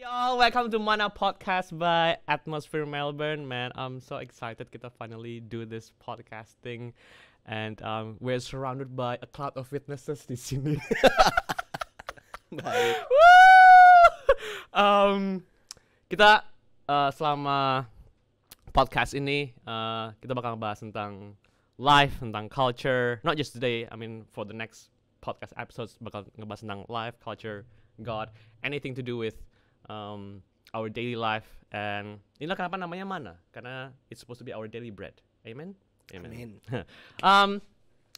y'all, welcome to Mana Podcast by Atmosphere Melbourne. Man, I'm so excited kita finally do this podcasting, and we're surrounded by a cloud of witnesses di sini. Baik. Kita selama podcast ini kita bakal bahas tentang life, tentang culture. Not just today, I mean for the next podcast episodes bakal ngebahas tentang life, culture, God, anything to do with our daily life. And inilah kenapa namanya Mana, karena it's supposed to be our daily bread. Amen. Amin.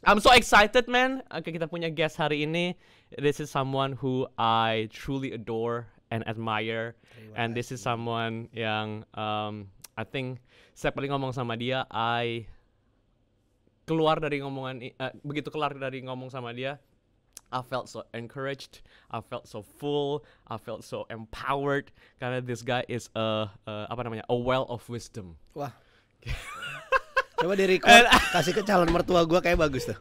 I'm so excited, man. Kita punya guest hari ini. This is someone who I truly adore and admire. And this is someone yang I think setiap kali ngomong sama dia, begitu keluar dari ngomong sama dia, I felt so encouraged, I felt so full, I felt so empowered karena this guy is a well of wisdom. Wah. Coba di-record, kasih ke calon mertua gue kayak bagus tuh.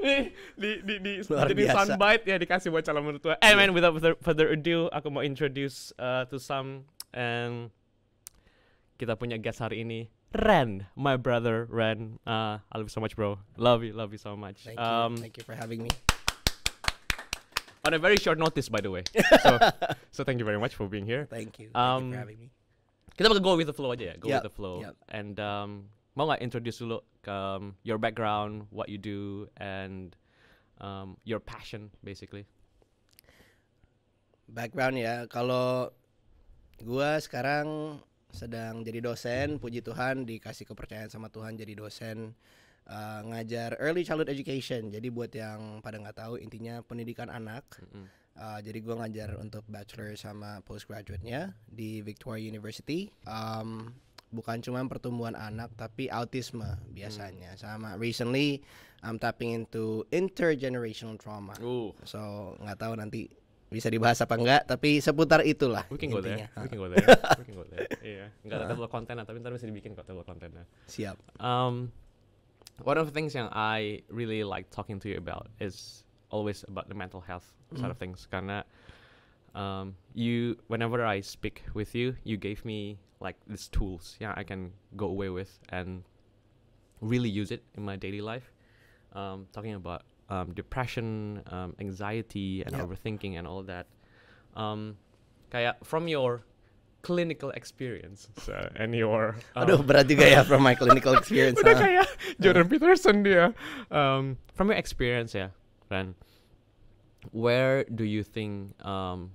Di Luar jadi biasa. soundbite ya dikasih buat calon mertua. And man, without further ado, aku mau introduce to some, and kita punya guest hari ini, Ren, my brother Ren. I love you so much, bro. Love you so much. Thank you for having me. On a very short notice, by the way. So thank you very much for being here. Thank you for having me. Kita bakal go with the flow aja ya, Yep, with the flow. yep. And mau nggak introduce dulu your background, what you do, and your passion basically. Background ya, kalau gue sekarang sedang jadi dosen, puji Tuhan dikasih kepercayaan sama Tuhan jadi dosen. Ngajar early childhood education. Jadi buat yang pada nggak tahu, intinya pendidikan anak. Jadi gue ngajar untuk bachelor sama postgraduate-nya di Victoria University. Bukan cuma pertumbuhan anak, tapi autisme biasanya. Sama recently I'm tapping into intergenerational trauma. So nggak tahu nanti bisa dibahas apa enggak, tapi seputar itulah. We can go intinya. there. We can go there. Iya. Nggak ada table content, tapi ntar bisa dibikin kok table content-nya. Siap. One of the things yang I really like talking to you about is always about the mental health side of things. Karena you, whenever I speak with you, you gave me like these tools I can go away with and really use it in my daily life. Talking about depression, anxiety, and overthinking and all that. Kayak from your clinical experience and your Aduh, berat juga ya from my clinical experience. udah kayak Jordan Peterson dia. From your experience ya, Ren, where do you think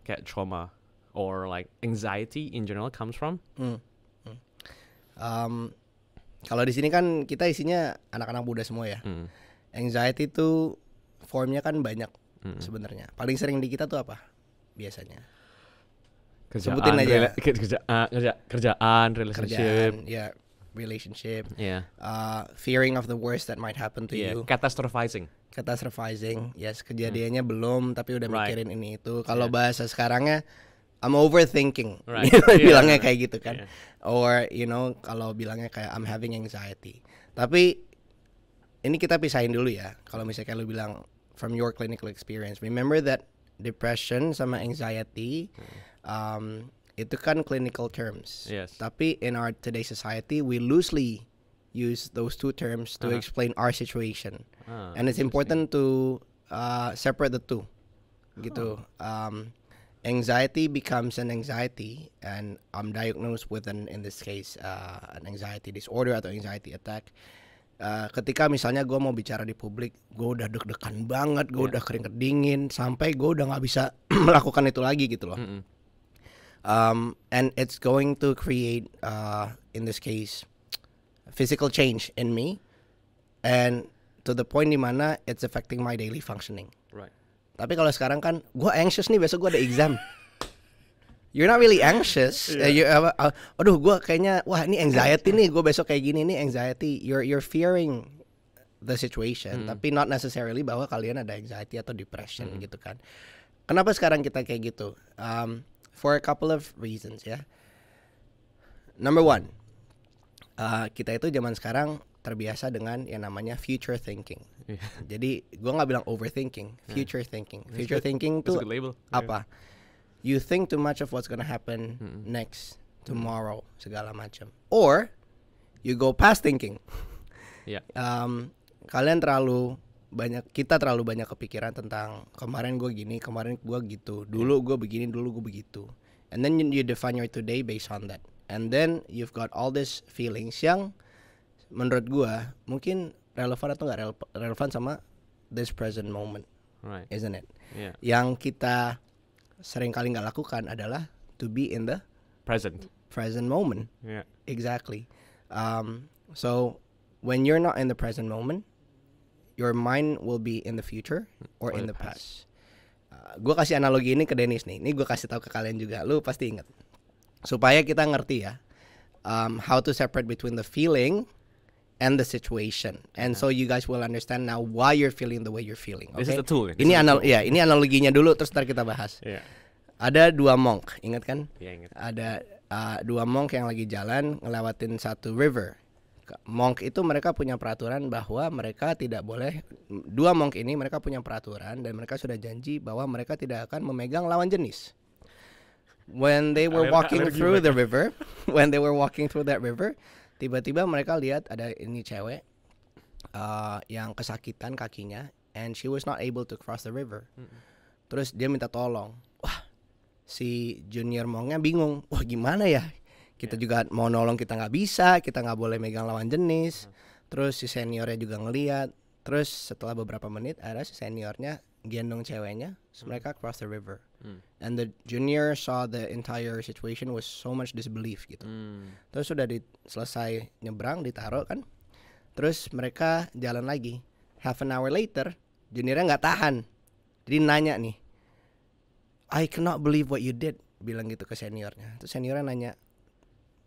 kayak trauma or like anxiety in general comes from? Kalau di sini kan kita isinya anak-anak muda semua ya. Anxiety itu formnya kan banyak sebenarnya. Paling sering di kita tuh apa biasanya? Sebutin aja. Kerjaan, relationship. Ya, relationship. Yeah. Fearing of the worst that might happen to you. Catastrophizing. Yes, kejadiannya belum tapi udah Right. mikirin ini itu. Kalau bahasa sekarangnya I'm overthinking. Right. Bilangnya kayak gitu kan. Yeah. Or kalau bilangnya kayak I'm having anxiety. Tapi ini kita pisahin dulu ya. Kalau misalnya lu bilang from your clinical experience, remember that depression sama anxiety itu kan clinical terms. Yes. Tapi in our today's society, we loosely use those two terms to explain our situation. And it's important to separate the two. Gitu. Anxiety becomes an anxiety, and I'm diagnosed with in this case an anxiety disorder atau anxiety attack. Ketika misalnya gue mau bicara di publik, gue udah deg-degan banget, gue udah keringet dingin, sampai gue udah nggak bisa melakukan itu lagi gitu loh. And it's going to create, in this case, physical change in me, and to the point dimana it's affecting my daily functioning. Right. Tapi kalau sekarang kan, gue anxious nih, besok gue ada exam. You're not really anxious. Aduh, gue kayaknya, wah ini anxiety nih, gue besok kayak gini nih anxiety. You're fearing the situation, tapi not necessarily bahwa kalian ada anxiety atau depression gitu kan. Kenapa sekarang kita kayak gitu? For a couple of reasons ya. Number one, kita itu zaman sekarang terbiasa dengan yang namanya future thinking. Jadi gue nggak bilang overthinking, future thinking. Future thinking That's tuh a good label. apa? You think too much of what's gonna happen next, tomorrow, segala macam. Or you go past thinking. Yeah. Kalian kita terlalu banyak kepikiran tentang kemarin gue gini, kemarin gue gitu, dulu gue begini, dulu gue begitu. And then you define your today based on that. And then you've got all these feelings yang menurut gue mungkin relevan atau nggak relevan sama this present moment, Right. isn't it? Yeah. Yang kita sering kali nggak lakukan adalah to be in the present moment. Yeah. Exactly. So when you're not in the present moment, your mind will be in the future or in the past. Gue kasih analogi ini ke Dennis nih. Ini gue kasih tahu ke kalian juga. Lu pasti ingat. Supaya kita ngerti ya, how to separate between the feeling and the situation. And so you guys will understand now why you're feeling the way you're feeling. Okay? This is the tool. Ini analoginya dulu, terus ntar kita bahas. Yeah. Ada 2 monk, ingat kan? Yeah, ingat. Ada 2 monk yang lagi jalan ngelewatin satu river. Monk itu mereka punya peraturan bahwa mereka tidak boleh. 2 monk ini mereka punya peraturan dan mereka sudah janji bahwa mereka tidak akan memegang lawan jenis. When they were walking through the river, tiba-tiba mereka lihat ada ini cewek yang kesakitan kakinya, and she was not able to cross the river. Terus dia minta tolong. Wah, si junior monknya bingung. Wah, gimana ya? Kita juga mau nolong, kita nggak bisa, kita nggak boleh megang lawan jenis. Terus si seniornya juga ngeliat. Terus setelah beberapa menit, ada si seniornya gendong ceweknya, so mereka cross the river. And the junior saw the entire situation was so much disbelief gitu. Terus sudah selesai nyebrang, ditaruh kan. Terus mereka jalan lagi. Half an hour later, juniornya nggak tahan. Jadi nanya nih, I cannot believe what you did, bilang gitu ke seniornya. Terus seniornya nanya,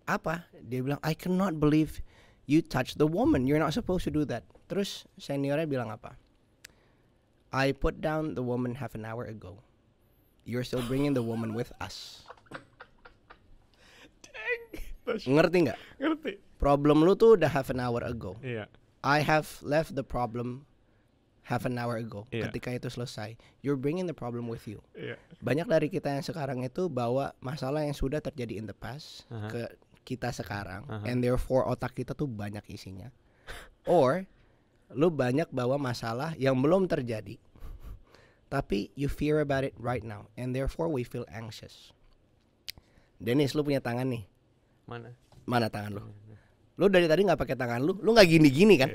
apa? Dia bilang, I cannot believe you touched the woman. You're not supposed to do that. Terus seniornya bilang apa? I put down the woman half an hour ago. You're still bringing the woman with us. Ngerti nggak? Ngerti. Problem lu tuh udah half an hour ago. Iya. I have left the problem half an hour ago. Iya. Ketika itu selesai, you're bringing the problem with you. Iya. Banyak dari kita yang sekarang itu bawa masalah yang sudah terjadi in the past ke kita sekarang, and therefore otak kita tuh banyak isinya. Or lu banyak bawa masalah yang belum terjadi, tapi you fear about it right now, and therefore we feel anxious. Dennis, lu punya tangan nih. Mana tangan lu? Lu dari tadi nggak pakai tangan lu nggak gini-gini kan?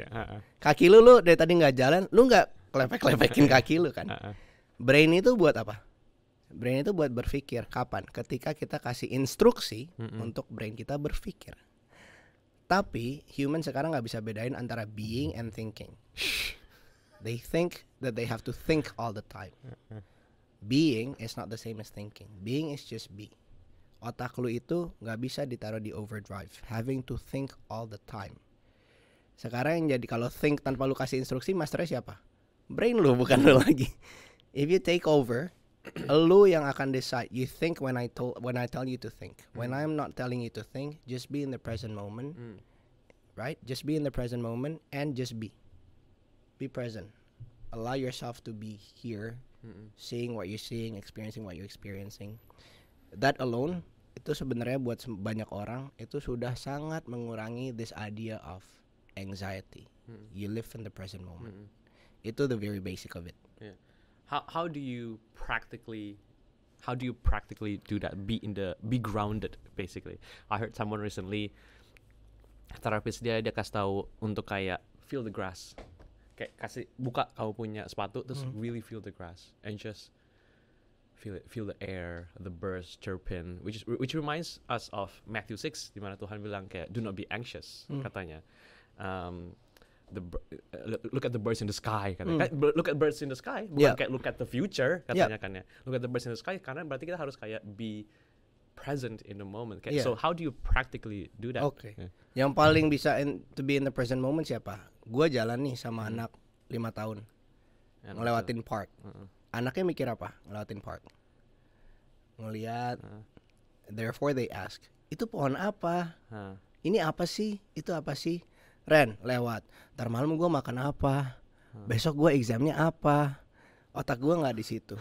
Kaki lu dari tadi nggak jalan, lu nggak kelepek-kelepekin kaki lu kan? Brain itu buat apa? Brain itu buat berpikir. Kapan? Ketika kita kasih instruksi untuk brain kita berpikir. Tapi human sekarang nggak bisa bedain antara being and thinking. They think that they have to think all the time. Being is not the same as thinking. Being is just be. Otak lu itu nggak bisa ditaruh di overdrive, having to think all the time. Sekarang yang jadi kalau think tanpa lu kasih instruksi, masternya siapa? Brain lu, bukan lu lagi. If you take over, lu yang akan decide. You think when I tell you to think. When I'm not telling you to think, just be in the present moment. Right? Just be in the present moment and just be. Be present. Allow yourself to be here, seeing what you're seeing, experiencing what you're experiencing. That alone itu sebenarnya buat banyak orang itu sudah sangat mengurangi this idea of anxiety. You live in the present moment. Itu the very basic of it. Yeah. How do you practically do that? Be grounded basically. I heard someone recently, terapis dia kasih tahu untuk kayak feel the grass. Kayak kasih buka kamu punya sepatu terus really feel the grass and just feel the air, the birds chirping, which reminds us of Matthew 6 di mana Tuhan bilang kayak do not be anxious katanya. Look at the birds in the sky katanya. Look at birds in the sky bukan kayak look at the future katanya kan ya. Look at the birds in the sky karena berarti kita harus kayak be present in the moment. Kayak, so how do you practically do that? Okay. Yang paling bisa to be in the present moment siapa? Gua jalan nih sama anak 5 tahun. Ngelewatin park. Anaknya mikir apa? Ngelewatin park. Ngeliat. Therefore they ask, itu pohon apa? Ini apa sih? Itu apa sih? Ren, lewat. Ntar malam gue makan apa? Besok gue examnya apa? Otak gue nggak di situ.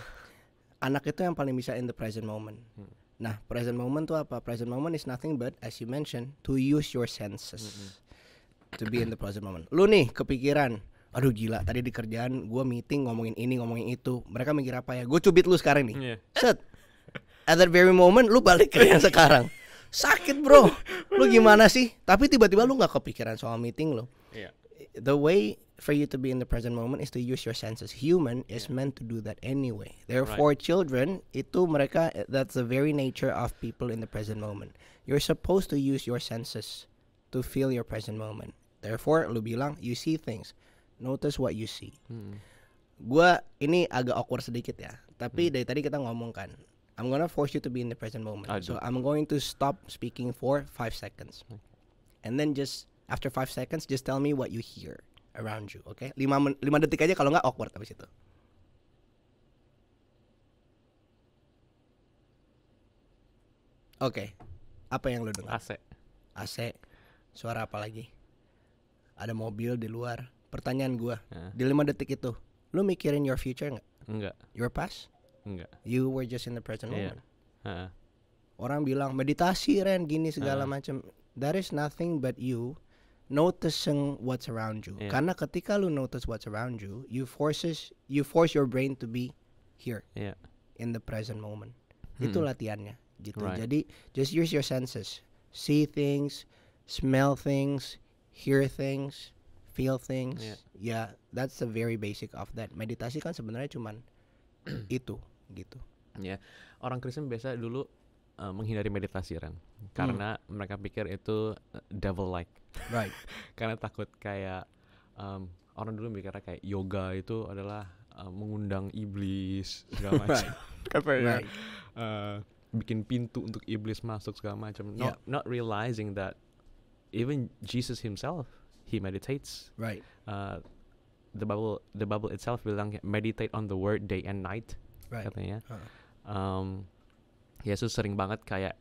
anak itu yang paling bisa in the present moment. Nah, present moment tuh apa? Present moment is nothing but, as you mentioned, to use your senses to be in the present moment. Lu nih kepikiran, aduh gila, tadi di kerjaan gue meeting ngomongin ini ngomongin itu, mereka mikir apa ya? Gue cubit lu sekarang nih. Set, at that very moment lu balik ke yang sekarang. Sakit bro, lu gimana sih? Tapi tiba-tiba lu nggak kepikiran soal meeting lo. The way for you to be in the present moment is to use your senses. Human is meant to do that anyway. Therefore, children itu mereka, that's the very nature of people in the present moment. You're supposed to use your senses to feel your present moment. Therefore, lu bilang you see things. Notice what you see. Gua ini agak awkward sedikit ya. Tapi dari tadi kita ngomong kan, I'm gonna force you to be in the present moment. So I'm going to stop speaking for 5 seconds. And then just after 5 seconds, just tell me what you hear around you, okay? 5 detik aja, kalau nggak awkward habis itu. Oke. Apa yang lu dengar? AC. Suara apa lagi? Ada mobil di luar. Pertanyaan gua, di 5 detik itu, lu mikirin your future nggak? Enggak. Your past? Enggak. You were just in the present moment. Orang bilang meditasi Ren gini segala macam. That is nothing but you noticing what's around you. Karena ketika lu notice what's around you, you force your brain to be here in the present moment. Itu latihannya gitu. Jadi just use your senses. See things, smell things, hear things, feel things. Yeah, that's the very basic of that. Meditasi kan sebenarnya cuman itu gitu. Orang Kristen biasa dulu menghindari meditasi kan, karena mereka pikir itu devil-like. Right. Karena takut kayak orang dulu mikirnya kayak yoga itu adalah mengundang iblis segala macam. Katanya bikin pintu untuk iblis masuk segala macam. Not realizing that even Jesus himself, he meditates. Right. The Bible itself bilang meditate on the word day and night. Right. Katanya. Yesus sering banget kayak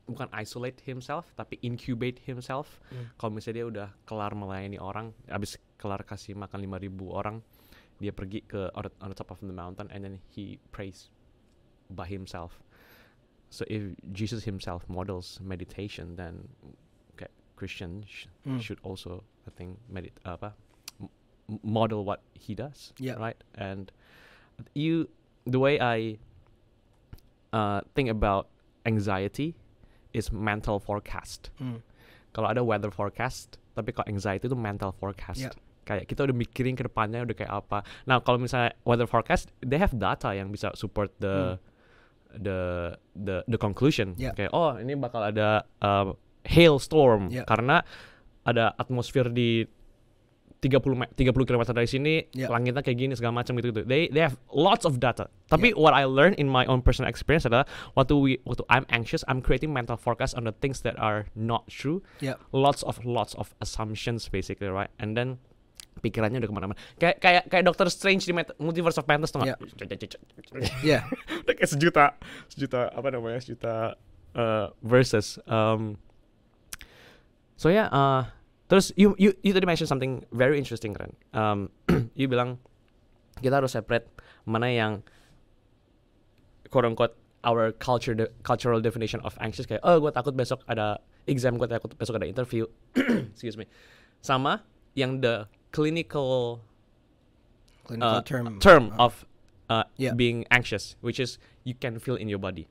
bukan isolate himself tapi incubate himself. Kalau misalnya dia udah kelar melayani orang, abis kelar kasih makan 5,000 orang, dia pergi ke on the top of the mountain and then he prays by himself. So if Jesus himself models meditation, then Christians should also, I think, model what he does. Right. And the way I think about anxiety is mental forecast. Kalau ada weather forecast, tapi kalau anxiety itu mental forecast. Kayak kita udah mikirin ke depannya udah kayak apa. Nah, kalau misalnya weather forecast, they have data yang bisa support the conclusion. Kayak ini bakal ada hailstorm karena ada atmosfer di 30 km dari sini, langitnya kayak gini segala macam gitu. They have lots of data. Tapi what I learned in my own personal experience adalah waktu I'm anxious, I'm creating mental forecast on the things that are not true. Lots of assumptions basically, right? And then pikirannya udah kemana-mana. Kayak Doctor Strange di Multiverse of Madness tuh nggak? Udah kayak sejuta verses. Terus you tadi mention something very interesting kan. You bilang kita harus separate mana yang quote unquote our cultural definition of anxious, kayak gue takut besok ada exam, gue takut besok ada interview, excuse me, sama yang the clinical term of being anxious, which is you can feel in your body.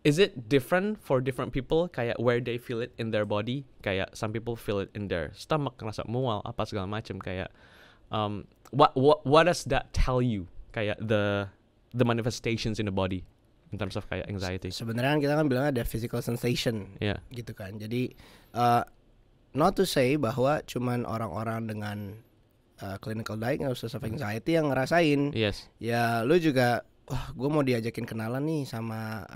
Is it different for different people? Kayak where they feel it in their body? Kayak some people feel it in their stomach, ngerasa mual, apa segala macam. Kayak what does that tell you? Kayak the manifestations in the body in terms of kayak anxiety. Sebenarnya kita kan bilang ada physical sensation, gitu kan. Jadi not to say bahwa cuman orang-orang dengan clinical diagnosis of anxiety yang ngerasain. Ya lu juga, gue mau diajakin kenalan nih sama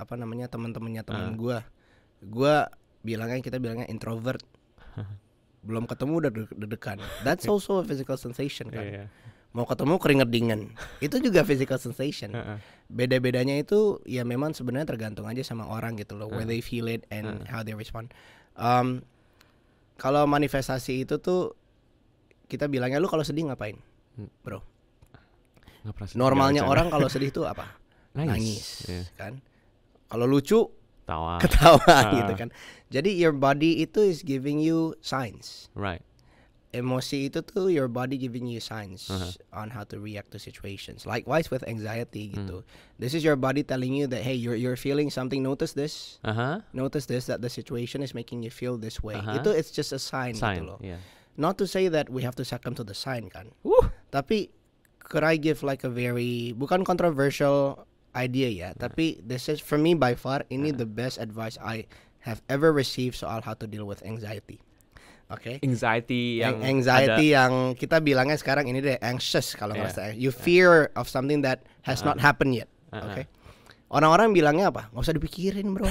teman-temannya teman gue. Kita bilangnya introvert. Belum ketemu udah deg-degan. That's also a physical sensation kan. Mau ketemu keringet dingin. Itu juga physical sensation. Beda-bedanya itu ya memang sebenarnya tergantung aja sama orang gitu loh, where they feel it and how they respond. Kalau manifestasi itu tuh kita bilangnya, lu kalau sedih ngapain, bro? Nggak pernah sedih, Normalnya nggak orang kalau sedih tuh apa? Nangis. Yeah. Kan? Kalau lucu Tawa. ketawa gitu kan. Jadi your body itu is giving you signs. Right. Emosi itu tuh your body giving you signs on how to react to situations. Likewise with anxiety gitu. This is your body telling you that hey, you're feeling something. Notice this. Notice this, that the situation is making you feel this way. It's just a sign gitu loh. Yeah. Not to say that we have to succumb to the sign kan. Tapi could I give like a very bukan controversial idea ya, tapi this is for me by far ini the best advice I have ever received soal how to deal with anxiety. Okay. Anxiety yang yang kita bilangnya sekarang ini deh anxious kalau nggak salah. You fear of something that has not happened yet. Okay. Orang-orang bilangnya apa? Nggak usah dipikirin bro.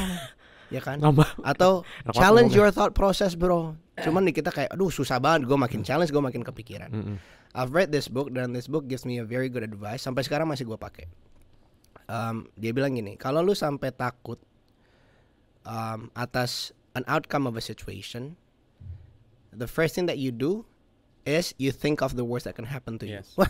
Ya kan? Atau challenge your thought process bro. Cuman di kita kayak aduh susah banget, gue makin challenge, gue makin kepikiran. I've read this book dan this book gives me a very good advice. Sampai sekarang masih gue pakai. Dia bilang gini, kalau lu sampai takut atas an outcome of a situation, the first thing that you do is you think of the worst that can happen to you. Yes. Wah,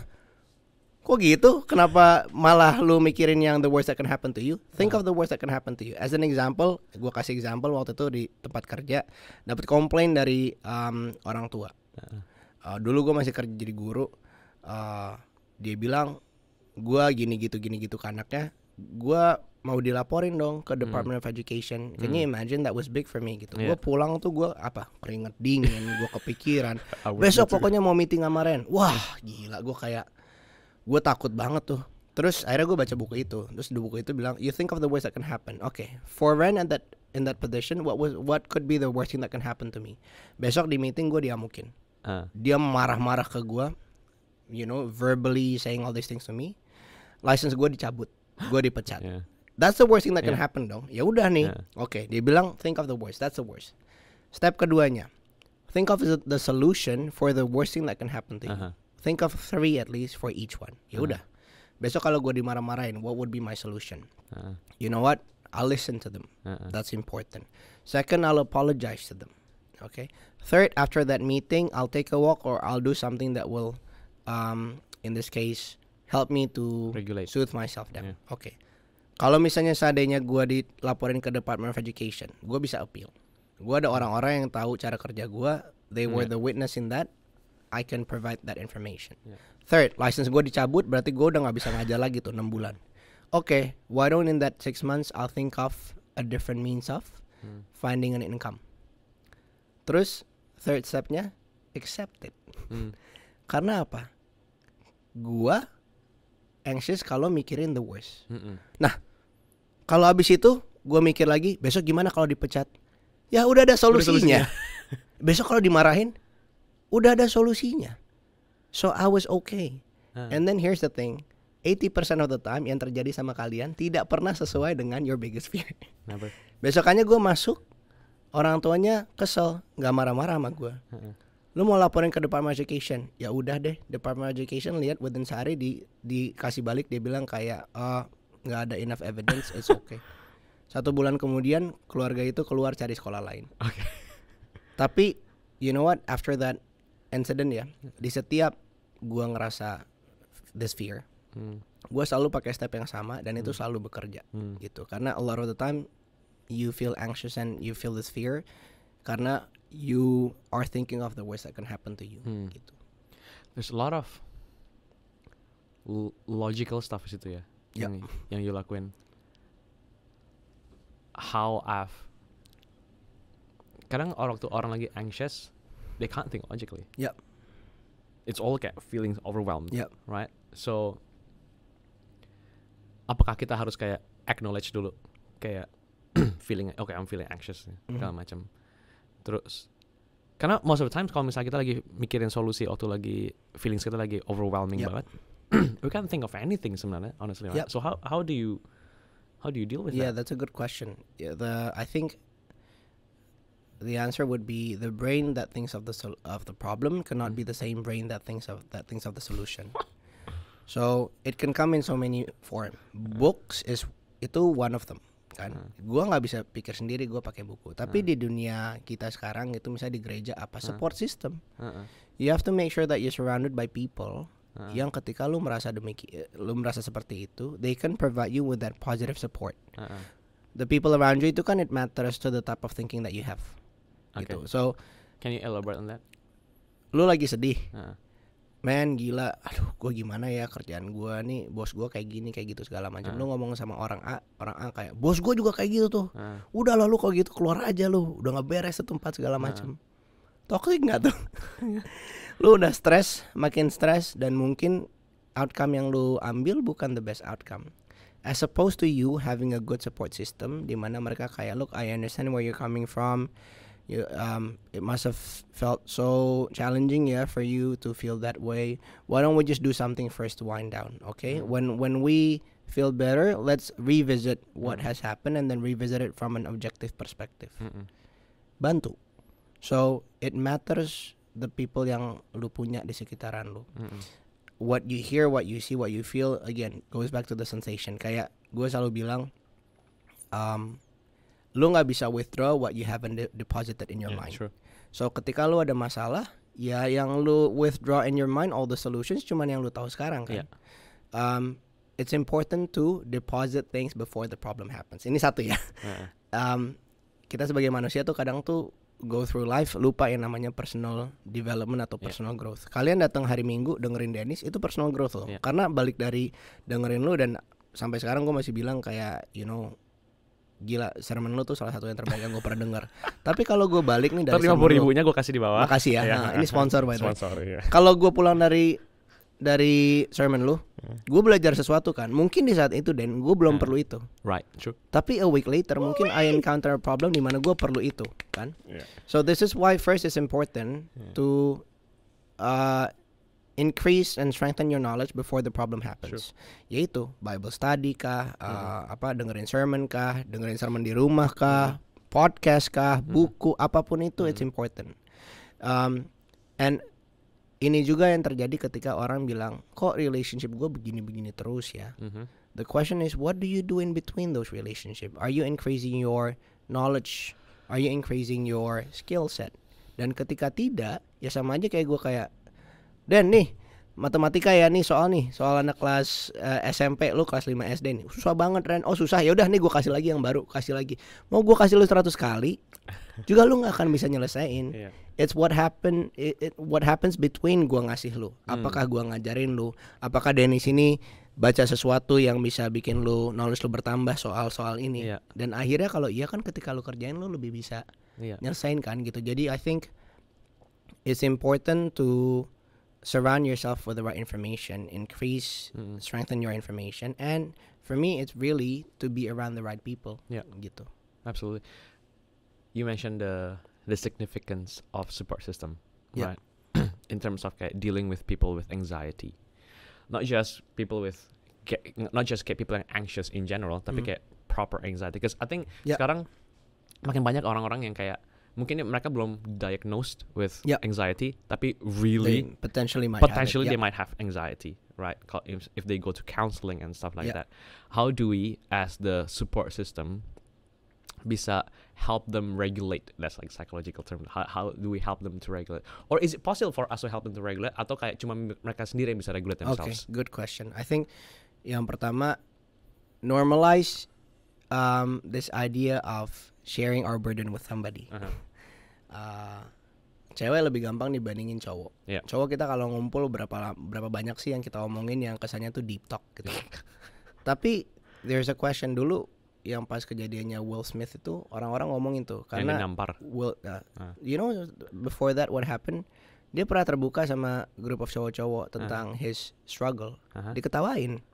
kok gitu? Kenapa malah lu mikirin yang the worst that can happen to you? Think of the worst that can happen to you. As an example, gue kasih example waktu itu di tempat kerja dapat komplain dari orang tua. Dulu gue masih kerja jadi guru. Dia bilang gue gini gitu ke anaknya, gue mau dilaporin dong ke Department of Education. Can you imagine that was big for me gitu. Gue pulang tuh gue keringet dingin, gue kepikiran. Besok pokoknya mau meeting sama Ren. Wah gila, gue takut banget tuh. Terus akhirnya gue baca buku itu. Terus di buku itu bilang, you think of the worst that can happen. Okay, for Ren in that position, what could be the worst thing that can happen to me? Besok di meeting gue diamukin. Dia marah-marah ke gue, verbally saying all these things to me. License gue dicabut, gue dipecat. That's the worst thing that can happen dong. Ya udah nih. Oke, dia bilang think of the worst. That's the worst. Step keduanya, think of the solution for the worst thing that can happen to you. Think of 3 at least for each one. Ya udah. Besok kalau gue dimarah-marahin, what would be my solution? You know what? I'll listen to them. That's important. Second, I'll apologize to them. Okay. Third, after that meeting, I'll take a walk or I'll do something that will, in this case, help me to soothe myself down. Okay. Kalau misalnya seandainya gue dilaporin ke Department of Education, gue bisa appeal. Gue ada orang-orang yang tahu cara kerja gue. They were the witness in that. I can provide that information. Third, license gue dicabut, berarti gue udah gak bisa ngajar lagi tuh 6 bulan. Okay, why don't in that 6 months I'll think of a different means of finding an income. Terus third stepnya, accept it. Karena apa? Gue anxious kalau mikirin the worst. Nah, kalau abis itu gue mikir lagi, besok gimana kalau dipecat? Ya udah ada solusinya. Besok kalau dimarahin, udah ada solusinya. So I was okay. And then here's the thing, 80% of the time yang terjadi sama kalian tidak pernah sesuai dengan your biggest fear. Never. Besokannya gue masuk, orang tuanya kesel, nggak marah-marah sama gue. Lu mau laporin ke Department of Education, ya udah deh, Department of Education lihat within sehari dikasih balik, dia bilang kayak nggak ada enough evidence, it's okay. 1 bulan kemudian keluarga itu keluar cari sekolah lain. Okay. Tapi you know what, after that incident ya, di setiap gue ngerasa this fear, gue selalu pakai step yang sama dan itu selalu bekerja gitu. Karena a lot of the time you feel anxious and you feel this fear karena you are thinking of the worst that can happen to you gitu. There's a lot of logical stuff di situ ya, yang you lakuin. Kadang orang lagi anxious, they can't think logically. It's all kayak feelings overwhelmed, right? So apakah kita harus kayak acknowledge dulu kayak feeling, okay, I'm feeling anxious segala macam. Terus karena most of the time kalau misalnya kita lagi mikirin solusi waktu lagi feelings kita lagi overwhelming banget, we can't think of anything sebenarnya, honestly. Right? So how do you deal with that? Yeah, that's a good question. I think the answer would be the brain that thinks of the problem cannot be the same brain that thinks of the solution. So it can come in so many forms. Books itu one of them. Kan, gua nggak bisa pikir sendiri, gua pakai buku. Tapi di dunia kita sekarang itu misalnya di gereja support system. You have to make sure that you're surrounded by people yang ketika lu merasa lu merasa seperti itu, they can provide you with that positive support. The people around you itu kan it matters to the type of thinking that you have. Okay. Gitu. So, can you elaborate on that? Lu lagi sedih. Man gila, aduh gue gimana ya kerjaan gue nih, bos gue kayak gini kayak gitu segala macam. Lu ngomong sama orang A kayak bos gue juga kayak gitu tuh. Udah lah lu kalau gitu keluar aja lu, udah nggak beres tuh tempat segala macam. Toxic nggak tuh? Lu udah stres, makin stres, dan mungkin outcome yang lu ambil bukan the best outcome. As opposed to you having a good support system, di mana mereka kayak, look, I understand where you're coming from. It must have felt so challenging, for you to feel that way. Why don't we just do something first to wind down, okay? When we feel better, let's revisit what has happened and then revisit it from an objective perspective. Bantu. So it matters the people yang lu punya di sekitaran lu. What you hear, what you see, what you feel, again goes back to the sensation. Kayak gue selalu bilang, lu nggak bisa withdraw what you haven't deposited in your mind. True. So ketika lu ada masalah, ya yang lu withdraw in your mind all the solutions cuman yang lu tahu sekarang kan. It's important to deposit things before the problem happens. Ini satu ya. Kita sebagai manusia tuh kadang tuh go through life lupa yang namanya personal development atau personal growth. Kalian datang hari Minggu dengerin Dennis, itu personal growth loh. Karena balik dari dengerin lu, dan sampai sekarang gue masih bilang kayak gila, sermon lu tuh salah satu yang terbaik yang gue pernah dengar. Tapi kalau gue balik nih dari 50.000-nya gue kasih di bawah. Makasih ya. Nah, ini sponsor by the way. Sponsor, Kalau gue pulang dari sermon lu, gue belajar sesuatu kan. Mungkin di saat itu Dan gue belum perlu itu. Right, true. Tapi a week later mungkin I encounter a problem di mana gue perlu itu kan. So this is why first it's important to increase and strengthen your knowledge before the problem happens. Yaitu Bible study kah, dengerin sermon kah, dengerin sermon di rumah kah, podcast kah, buku, apapun itu, it's important. And ini juga yang terjadi ketika orang bilang, kok relationship gue begini-begini terus ya. The question is, what do you do in between those relationships? Are you increasing your knowledge? Are you increasing your skill set? Dan ketika tidak, ya sama aja kayak gue kayak, Dan nih matematika ya nih soal anak kelas SMP, lu kelas 5 SD nih susah banget Ren. Oh susah, ya udah nih gue kasih lagi yang baru, kasih lagi. Mau gue kasih lu 100 kali juga lu nggak akan bisa nyelesain. It's what happens between gue ngasih lu. Apakah gue ngajarin lu? Apakah Dennis ini baca sesuatu yang bisa bikin lu knowledge lu bertambah soal ini? Dan akhirnya kalau iya kan ketika lu kerjain lu lebih bisa nyelesain kan gitu. Jadi I think it's important to surround yourself with the right information, increase, strengthen your information, and for me, it's really to be around the right people. Gitu. Absolutely. You mentioned the significance of support system, right? In terms of dealing with people with anxiety, not just people yang anxious in general, tapi kayak proper anxiety. Because I think sekarang makin banyak orang-orang yang kayak mungkin mereka belum diagnosed with anxiety, tapi really they potentially might they might have anxiety, right? If they go to counseling and stuff like that. How do we, as the support system, bisa help them regulate? That's like psychological term. How do we help them to regulate? Or is it possible for us to help them to regulate? Atau kayak cuma mereka sendiri yang bisa regulate themselves? Okay, good question. I think yang pertama, normalize this idea of sharing our burden with somebody. Cewek lebih gampang dibandingin cowok. Cowok kita kalau ngumpul berapa banyak sih yang kita omongin yang kesannya tuh deep talk gitu. Tapi there's a question dulu yang pas kejadiannya Will Smith itu orang-orang ngomongin tuh karena you know before that what happened, dia pernah terbuka sama group of cowok-cowok tentang his struggle. Diketawain.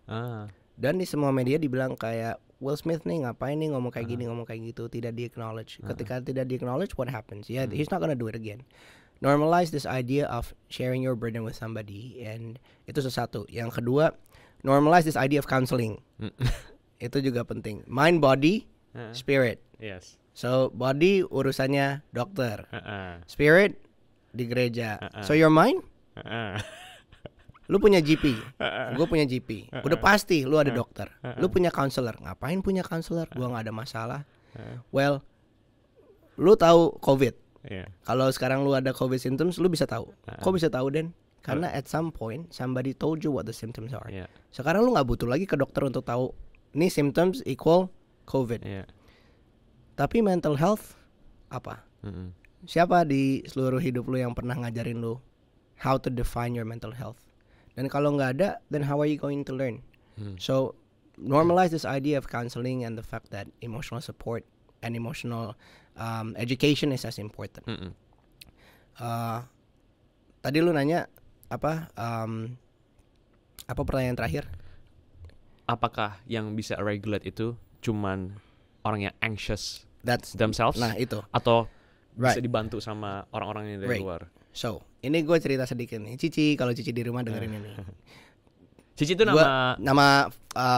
Dan di semua media dibilang kayak Will Smith nih ngapain nih ngomong kayak gini, ngomong kayak gitu, tidak di-acknowledge. Ketika tidak di-acknowledge, what happens? He's not gonna do it again. Normalize this idea of sharing your burden with somebody, and itu sesuatu. Yang kedua, normalize this idea of counseling. Itu juga penting. Mind, body, spirit. Yes. So body urusannya dokter, spirit di gereja. So your mind? Lu punya GP, gue punya GP. Udah pasti lu ada dokter. Lu punya counselor. Ngapain punya counselor? Gue nggak ada masalah. Well, lu tahu COVID. Kalau sekarang lu ada COVID symptoms, lu bisa tahu. Kok bisa tahu Den? Karena at some point somebody told you what the symptoms are. Yeah. Sekarang lu nggak butuh lagi ke dokter untuk tahu ini symptoms equal COVID. Yeah. Tapi mental health apa? Mm-mm. Siapa di seluruh hidup lu yang pernah ngajarin lu how to define your mental health? Dan kalau nggak ada, then how are you going to learn? So normalize this idea of counseling and the fact that emotional support and emotional education is as important. Mm-mm. Tadi lu nanya apa pertanyaan terakhir? Apakah yang bisa regulate itu cuman orang yang anxious That's themselves? Nah itu. Atau bisa Right. dibantu sama orang-orang yang dari Right. luar? So ini gue cerita sedikit nih. Cici, kalau Cici di rumah dengerin ini. Cici itu Gua, nama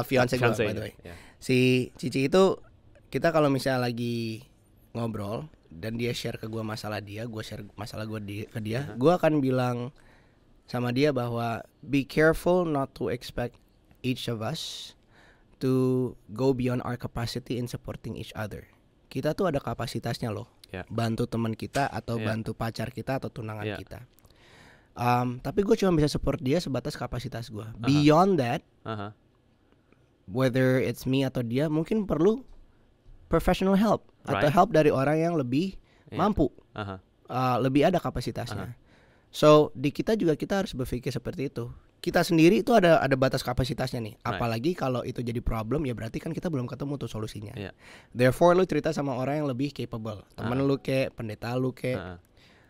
fiance gue fiancé, by the way. ya. Si Cici itu kita kalau misalnya lagi ngobrol dan dia share ke gue masalah dia, gue share masalah gue ke dia, gue akan bilang sama dia bahwa be careful not to expect each of us to go beyond our capacity in supporting each other. Kita tuh ada kapasitasnya loh, Ya. bantu teman kita atau Ya. bantu pacar kita atau tunangan Ya. kita. Tapi gue cuma bisa support dia sebatas kapasitas gue. Beyond that, Aha. whether it's me atau dia, mungkin perlu professional help atau Right. help dari orang yang lebih Yeah. mampu, Aha. lebih ada kapasitasnya. So di kita juga kita harus berpikir seperti itu. Kita sendiri itu ada batas kapasitasnya nih. Right. Apalagi kalau itu jadi problem, ya berarti kan kita belum ketemu tuh solusinya. Yeah. Therefore lu cerita sama orang yang lebih capable, temen lu kayak pendeta lu kayak. Aha.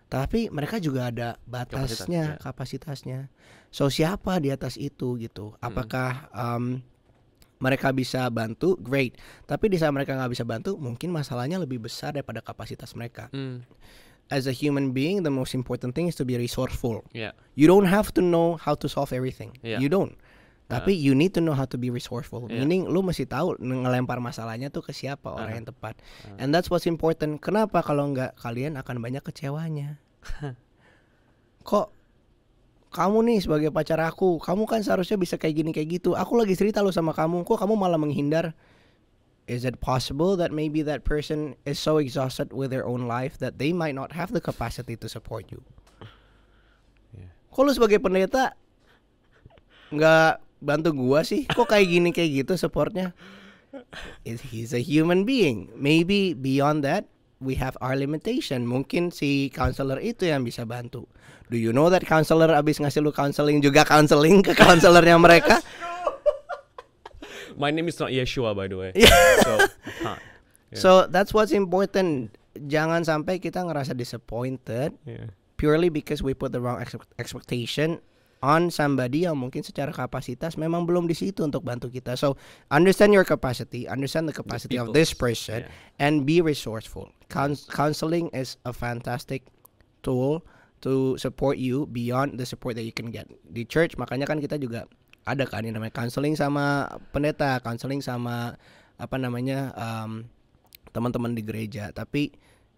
Tapi mereka juga ada batasnya, kapasitasnya. So siapa di atas itu gitu? Apakah mereka bisa bantu? Great. Tapi di saat mereka nggak bisa bantu, mungkin masalahnya lebih besar daripada kapasitas mereka. As a human being, the most important thing is to be resourceful. Yeah. You don't have to know how to solve everything. Yeah. You don't. Tapi you need to know how to be resourceful. Yeah. Meaning lu mesti tahu ngelempar masalahnya tuh ke siapa orang yang tepat. And that's what's important. Kenapa kalau nggak kalian akan banyak kecewanya? Kok kamu nih sebagai pacar aku, kamu kan seharusnya bisa kayak gini kayak gitu. Aku lagi cerita lo sama kamu, kok kamu malah menghindar? Is it possible that maybe that person is so exhausted with their own life that they might not have the capacity to support you? Yeah. Kok lu sebagai pendeta nggak bantu gua sih? Kok kayak gini kayak gitu supportnya? He's a human being. Maybe beyond that we have our limitation. Mungkin si counselor itu yang bisa bantu. Do you know that counselor abis ngasih lu counseling juga counseling ke counselornya mereka? My name is not Yeshua, by the way. So, huh. So that's what's important. Jangan sampai kita ngerasa disappointed Yeah. purely because we put the wrong expectation on somebody yang mungkin secara kapasitas memang belum di situ untuk bantu kita. So understand your capacity, understand the capacity of this person, and be resourceful. Counseling is a fantastic tool to support you beyond the support that you can get di church. Makanya kan kita juga ada kan yang namanya counseling sama pendeta, counseling sama teman-teman di gereja. Tapi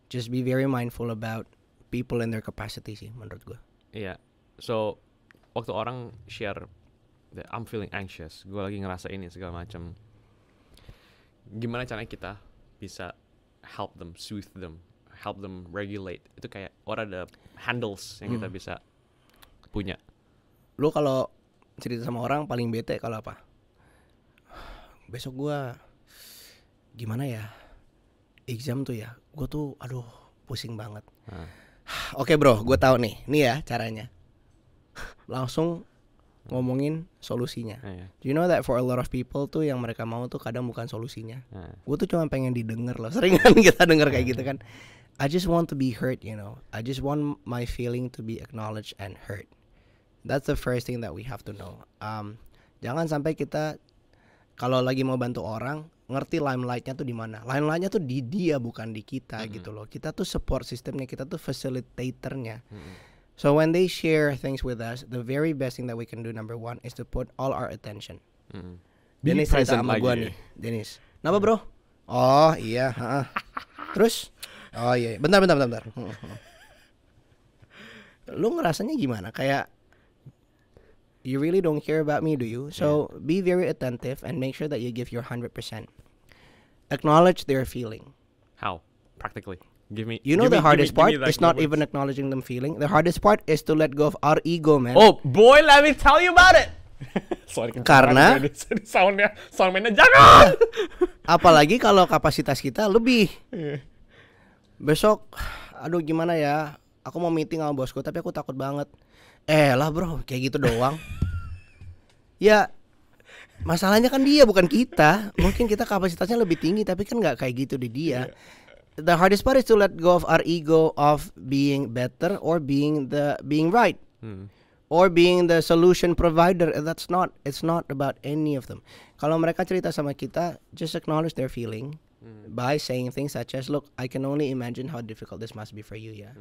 just be very mindful about people and their capacity sih menurut gue. Iya. So waktu orang share that I'm feeling anxious, gue lagi ngerasa ini segala macam. Gimana caranya kita bisa help them, soothe them, help them regulate? Itu kayak what are the handles yang kita bisa punya? Lu kalau cerita sama orang paling bete kalau apa? Besok gua gimana ya? Exam tuh ya. Gua tuh aduh pusing banget. Oke bro, gua tahu nih. Nih ya caranya. Langsung ngomongin solusinya. Do you know that for a lot of people tuh yang mereka mau tuh kadang bukan solusinya. Gua tuh cuma pengen didengar loh. Seringan kita denger kayak gitu kan. I just want to be heard, you know. I just want my feeling to be acknowledged and heard. That's the first thing that we have to know. Jangan sampai kita kalau lagi mau bantu orang ngerti limelight-nya tuh di mana. Limelight-nya tuh di dia bukan di kita gitu loh. Kita tuh support sistemnya, kita tuh facilitatornya. So when they share things with us, the very best thing that we can do number one is to put all our attention. Dennis cerita sama gua nih, Dennis. Kenapa bro? Oh iya. Terus? Oh iya. Bentar. Lu ngerasanya gimana? Kayak you really don't care about me, do you? So be very attentive and make sure that you give your 100%. Acknowledge their feeling. How? Practically. Give me. You know give the me- hardest give me, part like, is not the even words. acknowledging them feeling. The hardest part is to let go of our ego, man. Oh boy, let me tell you about it. Sorry, Karena- soundman-nya jangan. Apalagi kalau kapasitas kita lebih. Iya. Besok, aduh gimana ya? Aku mau meeting sama bosku, tapi aku takut banget. Lah bro, kayak gitu doang. Ya, masalahnya kan dia bukan kita. Mungkin kita kapasitasnya lebih tinggi, tapi kan nggak kayak gitu di dia. The hardest part is to let go of our ego of being better or being right. Or being the solution provider. It's not about any of them. Kalau mereka cerita sama kita, just acknowledge their feeling by saying things such as, look, I can only imagine how difficult this must be for you, yeah.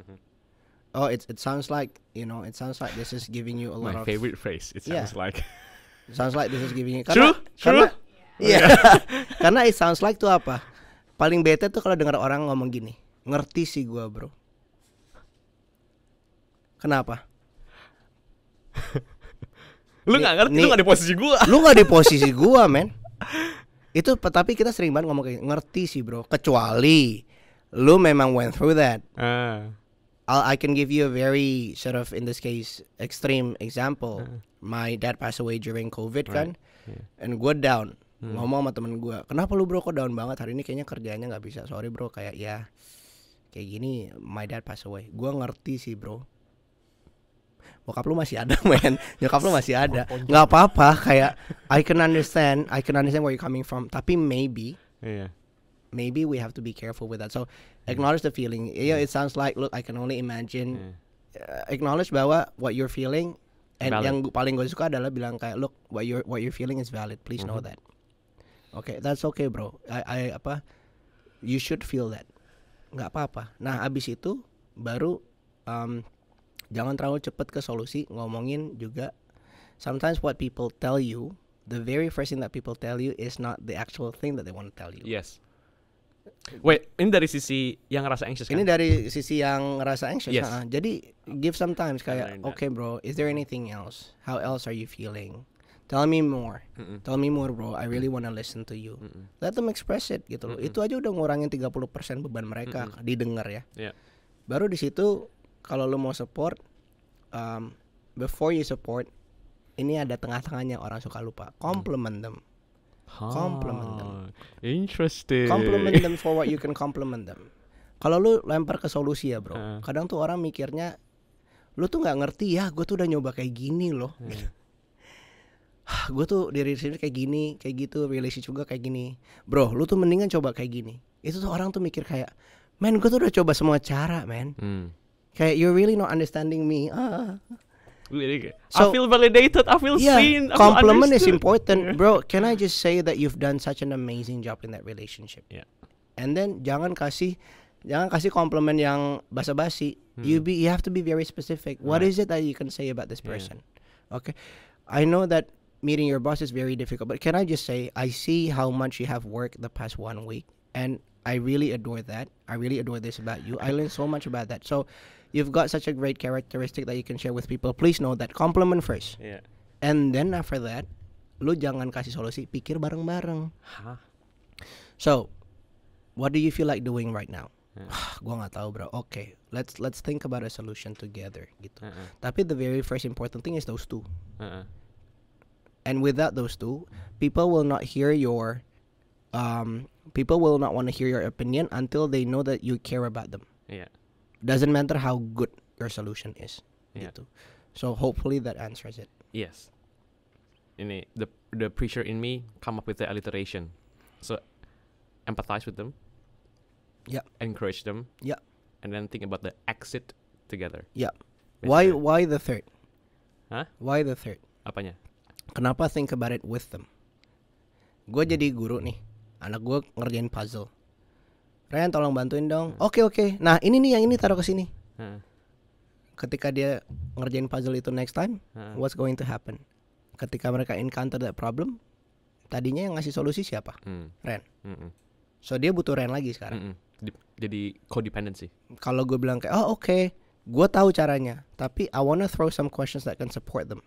Oh, it sounds like, it sounds like this is giving you a lot My of favorite phrase. It Yeah. sounds like. it sounds like this is giving you True? Iya. Karena it sounds like tuh apa? Paling bete tuh kalau dengar orang ngomong gini, ngerti sih gua, bro. Kenapa? Lu nggak ngerti, lu nggak di posisi gua. Lu nggak di posisi gua, men. Itu tapi kita sering banget ngomong kayak ngerti sih, bro. Kecuali lu memang went through that. I can give you a very sort of, in this case, extreme example. My dad passed away during COVID, kan, and gue down. Ngomong sama temen gue, kenapa lu bro kok down banget hari ini? Kayaknya kerjanya nggak bisa. Sorry bro, kayak kayak gini. My dad passed away. Gue ngerti sih bro. Bokap lu masih ada, men. Nyokap lu masih ada. Nggak apa-apa. Kayak I can understand where you're coming from. Tapi maybe we have to be careful with that. So acknowledge the feeling. Yeah, it sounds like, look, I can only imagine. Acknowledge bahwa what you're feeling. And Valid. yang paling gue suka adalah bilang kayak, look, what you're feeling is valid. Please know that. Okay, that's okay, bro. You should feel that. Nggak apa-apa. Nah, abis itu baru jangan terlalu cepat ke solusi. Ngomongin juga. Sometimes what people tell you, the very first thing that people tell you is not the actual thing that they want to tell you. Yes. Wait, ini dari sisi yang ngerasa anxious kan? Ini dari sisi yang ngerasa anxious. Yes. Jadi give some time kayak, learned that. okay bro, is there anything else? How else are you feeling? Tell me more. Tell me more bro, I really wanna listen to you. Let them express it gitu loh. Itu aja udah ngurangin 30% beban mereka didengar ya. Yeah. Baru di situ kalau lu mau support, before you support, ini ada tengah-tengahnya orang suka lupa. Compliment them. Compliment them. Interesting. Compliment them for what you can compliment them. Kalau lu lempar ke solusi ya bro, kadang tuh orang mikirnya, lu tuh nggak ngerti ya, gue tuh udah nyoba kayak gini loh. Gue tuh di relationship kayak gini, kayak gitu, relationship juga kayak gini. Bro, lu tuh mendingan coba kayak gini. Itu tuh orang tuh mikir kayak, man, gue tuh udah coba semua cara, man. Kayak you're really not understanding me. Really, So- I feel validated. I feel seen. I feel compliment is understood. important, bro. Can I just say that you've done such an amazing job in that relationship? Yeah. And then jangan kasih compliment yang basa-basi. You have to be very specific. What is it that you can say about this person? Okay, I know that meeting your boss is very difficult, but can I just say I see how much you have worked the past 1 week, and I really adore that. I really adore this about you. I learned so much about that. So you've got such a great characteristic that you can share with people. Please know that. Compliment first. Yeah. And then after that, lu jangan kasih solusi, pikir bareng-bareng. Hah? So, what do you feel like doing right now? Gua nggak tahu bro. Okay, let's think about a solution together gitu. Tapi the very first important thing is those two. And without those two, people will not hear your, people will not want to hear your opinion until they know that you care about them. Yeah. Doesn't matter how good your solution is. Yeah. Gitu. So hopefully that answers it. Yes. Ini the preacher in me come up with the alliteration. So empathize with them. Yeah. Encourage them. Yeah. And then think about the exit together. Yeah. Basically. Why the third? Hah? Why the third? Apanya? Kenapa think about it with them? Gue jadi guru nih, anak gue ngerjain puzzle. Ryan tolong bantuin dong. Oke. Nah ini nih yang ini taruh ke sini. Ketika dia ngerjain puzzle itu next time, what's going to happen? Ketika mereka encounter that problem, tadinya yang ngasih solusi siapa? Ren. So dia butuh Ren lagi sekarang. Jadi codependency. Kalau gue bilang kayak, oke, gue tahu caranya, tapi I wanna throw some questions that can support them.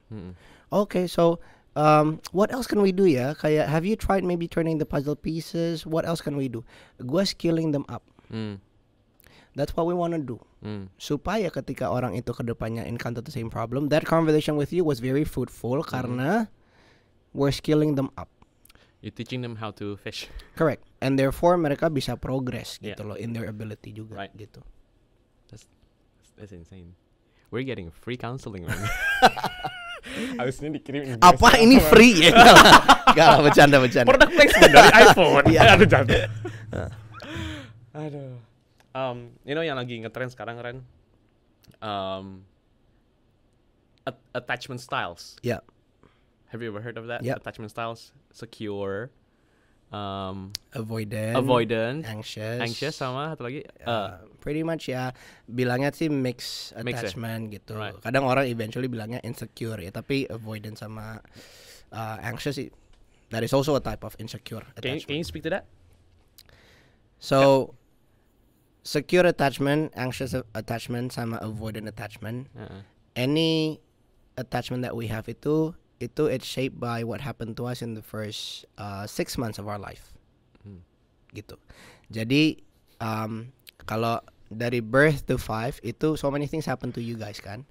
Okay, so what else can we do ya? Kayak, have you tried maybe turning the puzzle pieces? What else can we do? Gue skilling them up. That's what we want to do. Supaya ketika orang itu kedepannya encounter the same problem, that conversation with you was very fruitful karena we're skilling them up. You're teaching them how to fish. Correct. And therefore mereka bisa progress gitu loh in their ability juga gitu. That's insane. We're getting free counseling right now. Habis ini dikirim Apa ini free ya? Gak lah, bercanda. Product placement dari iPhone. Aduh jangan. Aduh. You know yang lagi ngetrend sekarang Ren, attachment styles. Yeah. Have you ever heard of that? Yeah. Attachment styles, secure, avoidant, anxious sama satu lagi. Pretty much ya, bilangnya sih mix attachment gitu. Right. Kadang orang eventually bilangnya insecure ya, tapi avoidant sama anxious sih, that is also a type of insecure attachment. Can you speak to that? So, secure attachment, anxious attachment, sama avoidant attachment. Any attachment that we have itu it's shaped by what happened to us in the first 6 months of our life. Gitu. Jadi, kalau dari birth to 5 itu so many things happen to you guys kan.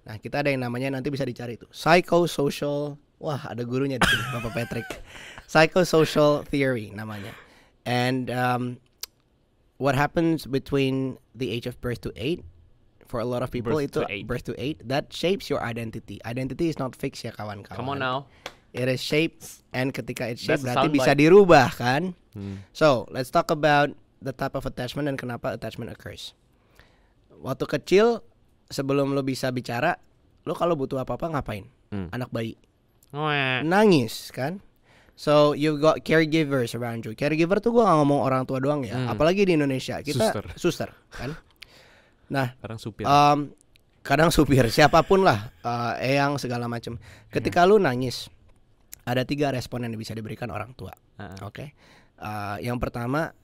Nah, kita ada yang namanya nanti bisa dicari itu psychosocial. Wah, ada gurunya di sini, Bapak Patrick. Psychosocial theory namanya. And what happens between the age of birth to 8 for a lot of people birth to 8 that shapes your identity. Identity is not fixed ya kawan-kawan. Come on now. It is shaped, and ketika it's shaped berarti bisa dirubah kan. So let's talk about the type of attachment dan kenapa attachment occurs. Waktu kecil sebelum lo bisa bicara, lo kalau butuh apa-apa ngapain? Anak bayi nangis kan. So you've got caregivers around you. Caregiver tuh gue gak ngomong orang tua doang ya. Apalagi di Indonesia kita suster kan. Nah, kadang supir siapapun lah, eyang segala macam. Ketika lu nangis, ada 3 respon yang bisa diberikan orang tua. Oke. Yang pertama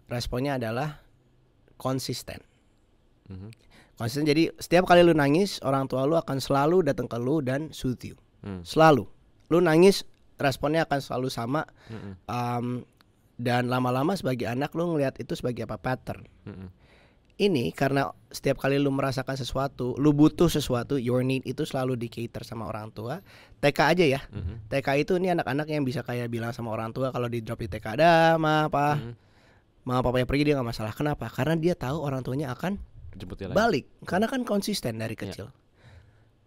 responnya adalah konsisten. Konsisten. Jadi setiap kali lu nangis, orang tua lu akan selalu datang ke lu dan soothe you. Selalu. Lu nangis, responnya akan selalu sama. Dan lama-lama sebagai anak lu ngelihat itu sebagai apa pattern. Ini karena setiap kali lu merasakan sesuatu, lu butuh sesuatu, your need itu selalu di cater sama orang tua. TK aja ya. TK itu ini anak-anak yang bisa kayak bilang sama orang tua kalau di drop di TK, ada ma papanya pergi, dia gak masalah. Kenapa? Karena dia tahu orang tuanya akan balik. Karena kan konsisten dari kecil.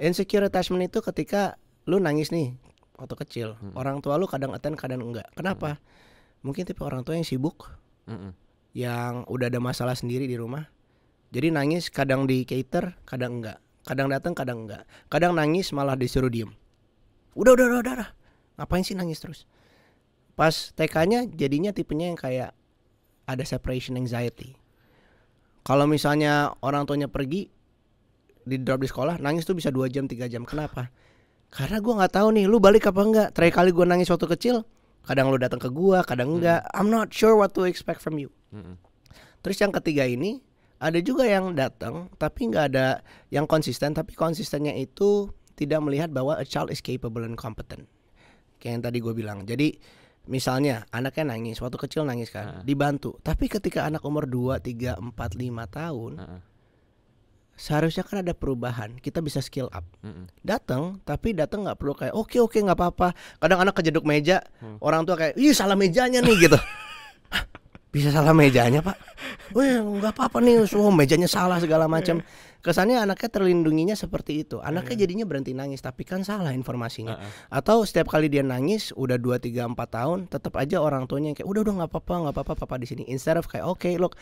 Insecure attachment itu ketika lu nangis nih waktu kecil, orang tua lu kadang attend kadang enggak. Kenapa? Mungkin tipe orang tua yang sibuk, yang udah ada masalah sendiri di rumah. Jadi nangis kadang di cater, kadang enggak. Kadang datang, kadang enggak. Kadang nangis malah disuruh diem. Udah. Ngapain sih nangis terus? Pas TK-nya jadinya tipenya yang kayak ada separation anxiety. Kalau misalnya orang tuanya pergi, di drop di sekolah, nangis tuh bisa 2 jam, 3 jam. Kenapa? Karena gue gak tahu nih, lu balik apa enggak. Terakhir kali gue nangis waktu kecil, kadang lu datang ke gue, kadang enggak. I'm not sure what to expect from you. Terus yang ketiga ini, ada juga yang datang tapi nggak ada yang konsisten, tapi konsistennya itu tidak melihat bahwa a child is capable and competent. Kayak yang tadi gue bilang. Jadi misalnya anaknya nangis, waktu kecil nangis kan, dibantu. Tapi ketika anak umur 2, 3, 4, 5 tahun, seharusnya kan ada perubahan. Kita bisa skill up. Datang, tapi datang nggak perlu kayak oke nggak apa-apa. Kadang anak kejeduk meja, orang tua kayak, ih salah mejanya nih gitu. Bisa salah mejanya pak? Wih nggak apa-apa nih, mejanya salah segala macam. Kesannya anaknya terlindunginya seperti itu. Anaknya jadinya berhenti nangis, tapi kan salah informasinya. Atau setiap kali dia nangis, udah 2, 3, 4 tahun, tetap aja orang tuanya yang kayak udah nggak apa-apa papa di sini. Instead of kayak okay, look,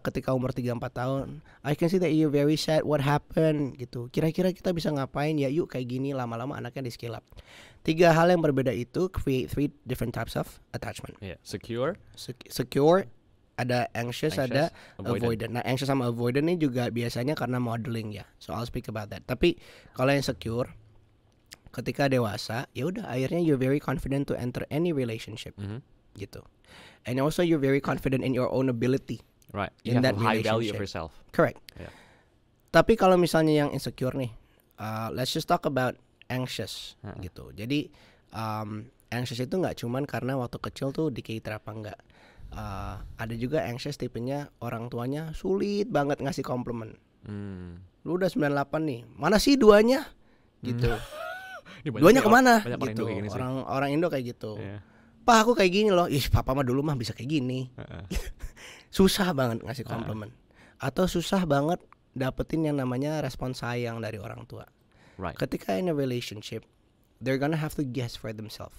ketika umur 3, 4 tahun, I can see that you're very sad. What happened? Gitu. Kira-kira kita bisa ngapain ya? Yuk kayak gini. Lama-lama anaknya di skill up. 3 hal yang berbeda itu create 3 different types of attachment. Secure, ada anxious, ada avoidant. Nah, anxious sama avoidant ini juga biasanya karena modeling ya. So I'll speak about that. Tapi kalau yang secure, ketika dewasa, ya udah akhirnya you're very confident to enter any relationship, gitu. And also you're very confident in your own ability. Right. You have a high value of yourself. Correct. Yeah. Tapi kalau misalnya yang insecure nih, let's just talk about anxious, gitu. Jadi anxious itu nggak cuman karena waktu kecil tuh di cater apa enggak. Ada juga anxious tipenya orang tuanya sulit banget ngasih komplimen. Lu udah 98 nih, mana sih duanya? Gitu. Duanya kemana? Gitu. Orang Indo kayak gitu. Pak aku kayak gini loh. Ih papa mah dulu mah bisa kayak gini. Susah banget ngasih komplimen. Atau susah banget dapetin yang namanya respon sayang dari orang tua. Ketika in a relationship, they're gonna have to guess for themselves.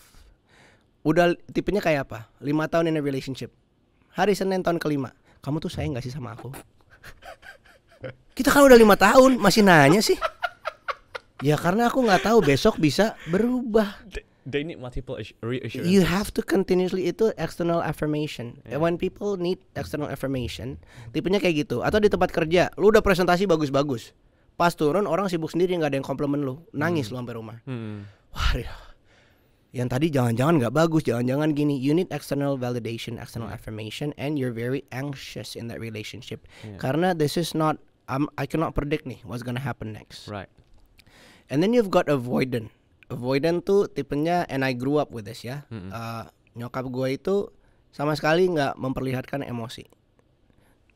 Udah tipenya kayak apa? 5 tahun in a relationship, hari Senin tahun kelima, kamu tuh sayang gak sih sama aku? Kita kan udah 5 tahun masih nanya sih. Ya karena aku gak tahu besok bisa berubah. They need multiple reassurances. You have to continuously, itu external affirmation. When people need external affirmation, tipenya kayak gitu. Atau di tempat kerja, lu udah presentasi bagus-bagus, pas turun orang sibuk sendiri, gak ada yang komplimen lu, nangis lu sampai rumah. Wah, yang tadi jangan-jangan gak bagus, jangan-jangan gini. You need external validation, external affirmation, and you're very anxious in that relationship. Karena this is not, I cannot predict nih what's gonna happen next. And then you've got avoidant. Avoidant tuh tipenya, and I grew up with this ya. Nyokap gue itu sama sekali gak memperlihatkan emosi.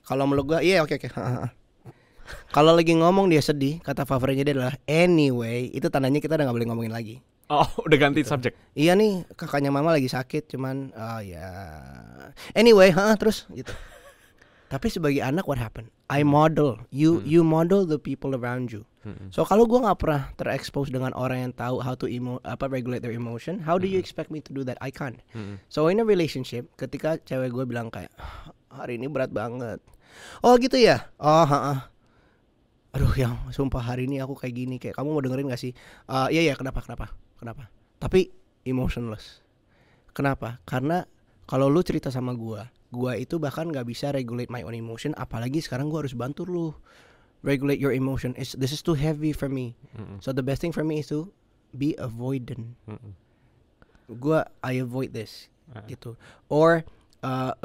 Kalau menurut gue, iya oke. Kalau lagi ngomong dia sedih, kata favoritnya dia adalah anyway. Itu tandanya kita udah gak boleh ngomongin lagi. Oh, udah ganti subjek. Iya nih, kakaknya mama lagi sakit, cuman ya anyway, terus gitu. Tapi sebagai anak what happened? I model. You model the people around you. So kalau gue nggak pernah terexpose dengan orang yang tahu how to regulate their emotion, how do you expect me to do that? I can't. So in a relationship, ketika cewek gue bilang kayak hari ini berat banget. Oh gitu ya? Aduh yang sumpah hari ini aku kayak gini, kayak kamu mau dengerin gak sih? Iya kenapa? Tapi emotionless. Kenapa? Karena kalau lu cerita sama gua itu bahkan gak bisa regulate my own emotion. Apalagi sekarang gua harus bantu lu regulate your emotion. This is too heavy for me. So the best thing for me is to be avoidant. I avoid this gitu. Or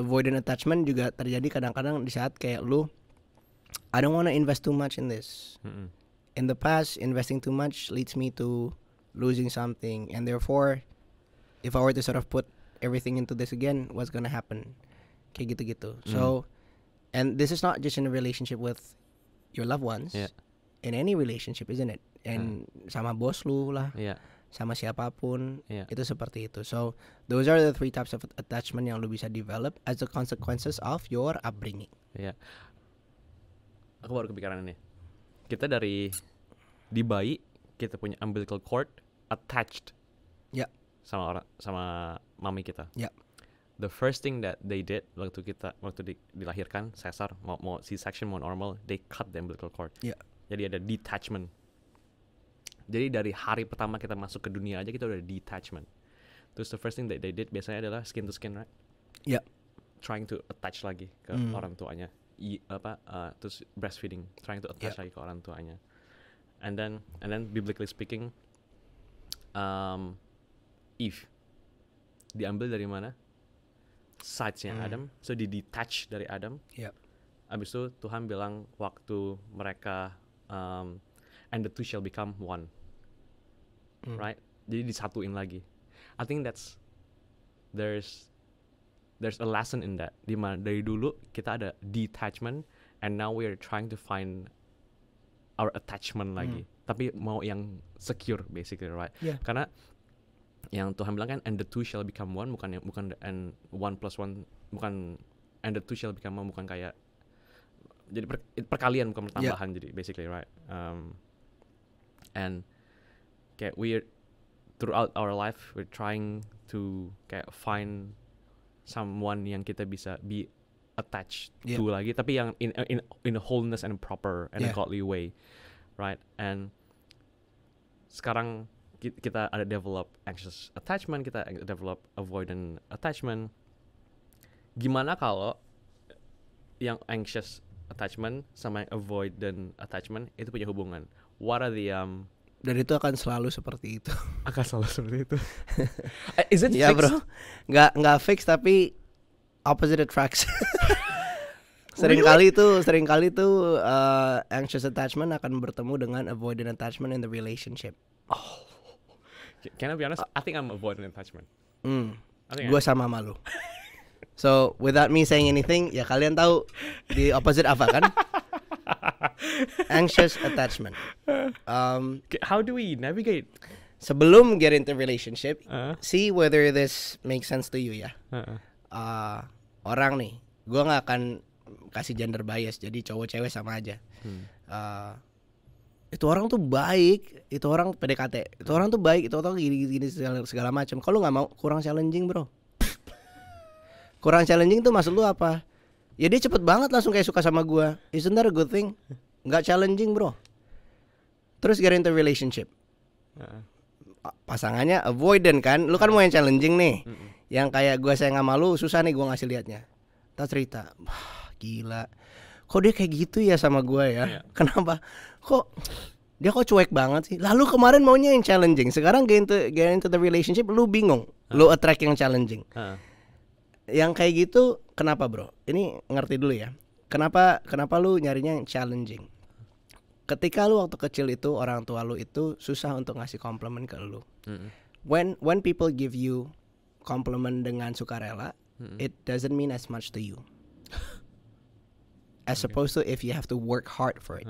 avoidant attachment juga terjadi kadang-kadang di saat kayak lu, I don't want to invest too much in this. In the past, investing too much leads me to losing something, and therefore, if I were to sort of put everything into this again, what's gonna happen? Kayak gitu-gitu. So, and this is not just in a relationship with your loved ones. In any relationship, isn't it? And sama bos lu lah, sama siapapun, itu seperti itu. So, those are the 3 types of attachment yang lu bisa develop as the consequences of your upbringing. Aku baru kepikiran ini. Kita di bayi kita punya umbilical cord attached sama mami kita. The first thing that they did waktu dilahirkan, sesar, mau C-section mau normal, they cut the umbilical cord. Jadi ada detachment. Jadi dari hari pertama kita masuk ke dunia aja kita udah detachment. Terus the first thing that they did biasanya adalah skin to skin, right? Trying to attach lagi ke orang tuanya. Terus breastfeeding, trying to attach lagi ke orang tuanya. And then biblically speaking, Eve diambil dari mana? Sides-nya Adam, so di detach dari Adam. Abis itu Tuhan bilang waktu mereka and the two shall become one, right? Jadi disatuin lagi. I think there's a lesson in that, di mana dari dulu kita ada detachment and now we're trying to find our attachment lagi, tapi mau yang secure basically, right? Karena yang Tuhan bilang kan and the two shall become one, bukan and 1 plus 1, bukan and the two shall become one, bukan kayak jadi perkalian, bukan pertambahan. Jadi basically, right? And kayak we're throughout our life we're trying to kayak find someone yang kita bisa be attached to lagi, tapi yang in a wholeness and proper and a godly way, right? And sekarang kita ada develop anxious attachment, kita develop avoidant attachment. Gimana kalau yang anxious attachment sama yang avoidant attachment itu punya hubungan? What are the dan itu akan selalu seperti itu. Akan selalu seperti itu. Is it fixed? Bro. Nggak fix, tapi opposite attracts. Seringkali tuh anxious attachment akan bertemu dengan avoidant attachment in the relationship. Oh. Can I be honest? I think I'm avoidant attachment. Gue sama malu. So without me saying anything, ya kalian tahu the opposite apa kan? Anxious attachment. How do we navigate? Sebelum get into relationship, Uh-huh. see whether this makes sense to you ya. Uh-uh. Orang nih, gua nggak akan kasih gender bias, jadi cowok cewek sama aja. Uh, itu orang tuh baik, itu orang PDKT, itu orang tuh baik, itu orang gini segala macam. Kalau nggak mau, kurang challenging bro. Kurang challenging tuh maksud lu apa? Ya dia cepet banget langsung kayak suka sama gua. Isn't that a good thing? Nggak challenging bro. Terus get into relationship. Uh-uh. Pasangannya avoidant kan, lu kan mau yang challenging nih, yang kayak gue sayang sama lu, susah nih gue ngasih liatnya. Tak cerita, wah, gila, kok dia kayak gitu ya sama gue ya? Kenapa? Kok dia kok cuek banget sih? Lalu kemarin maunya yang challenging, sekarang get into the relationship, lu bingung, lu attract yang challenging. Yang kayak gitu, kenapa bro? Ini ngerti dulu ya. Kenapa lu nyarinya yang challenging? Ketika lu waktu kecil itu orang tua lu itu susah untuk ngasih komplimen ke lu. When people give you compliment dengan sukarela, it doesn't mean as much to you. As opposed to if you have to work hard for it.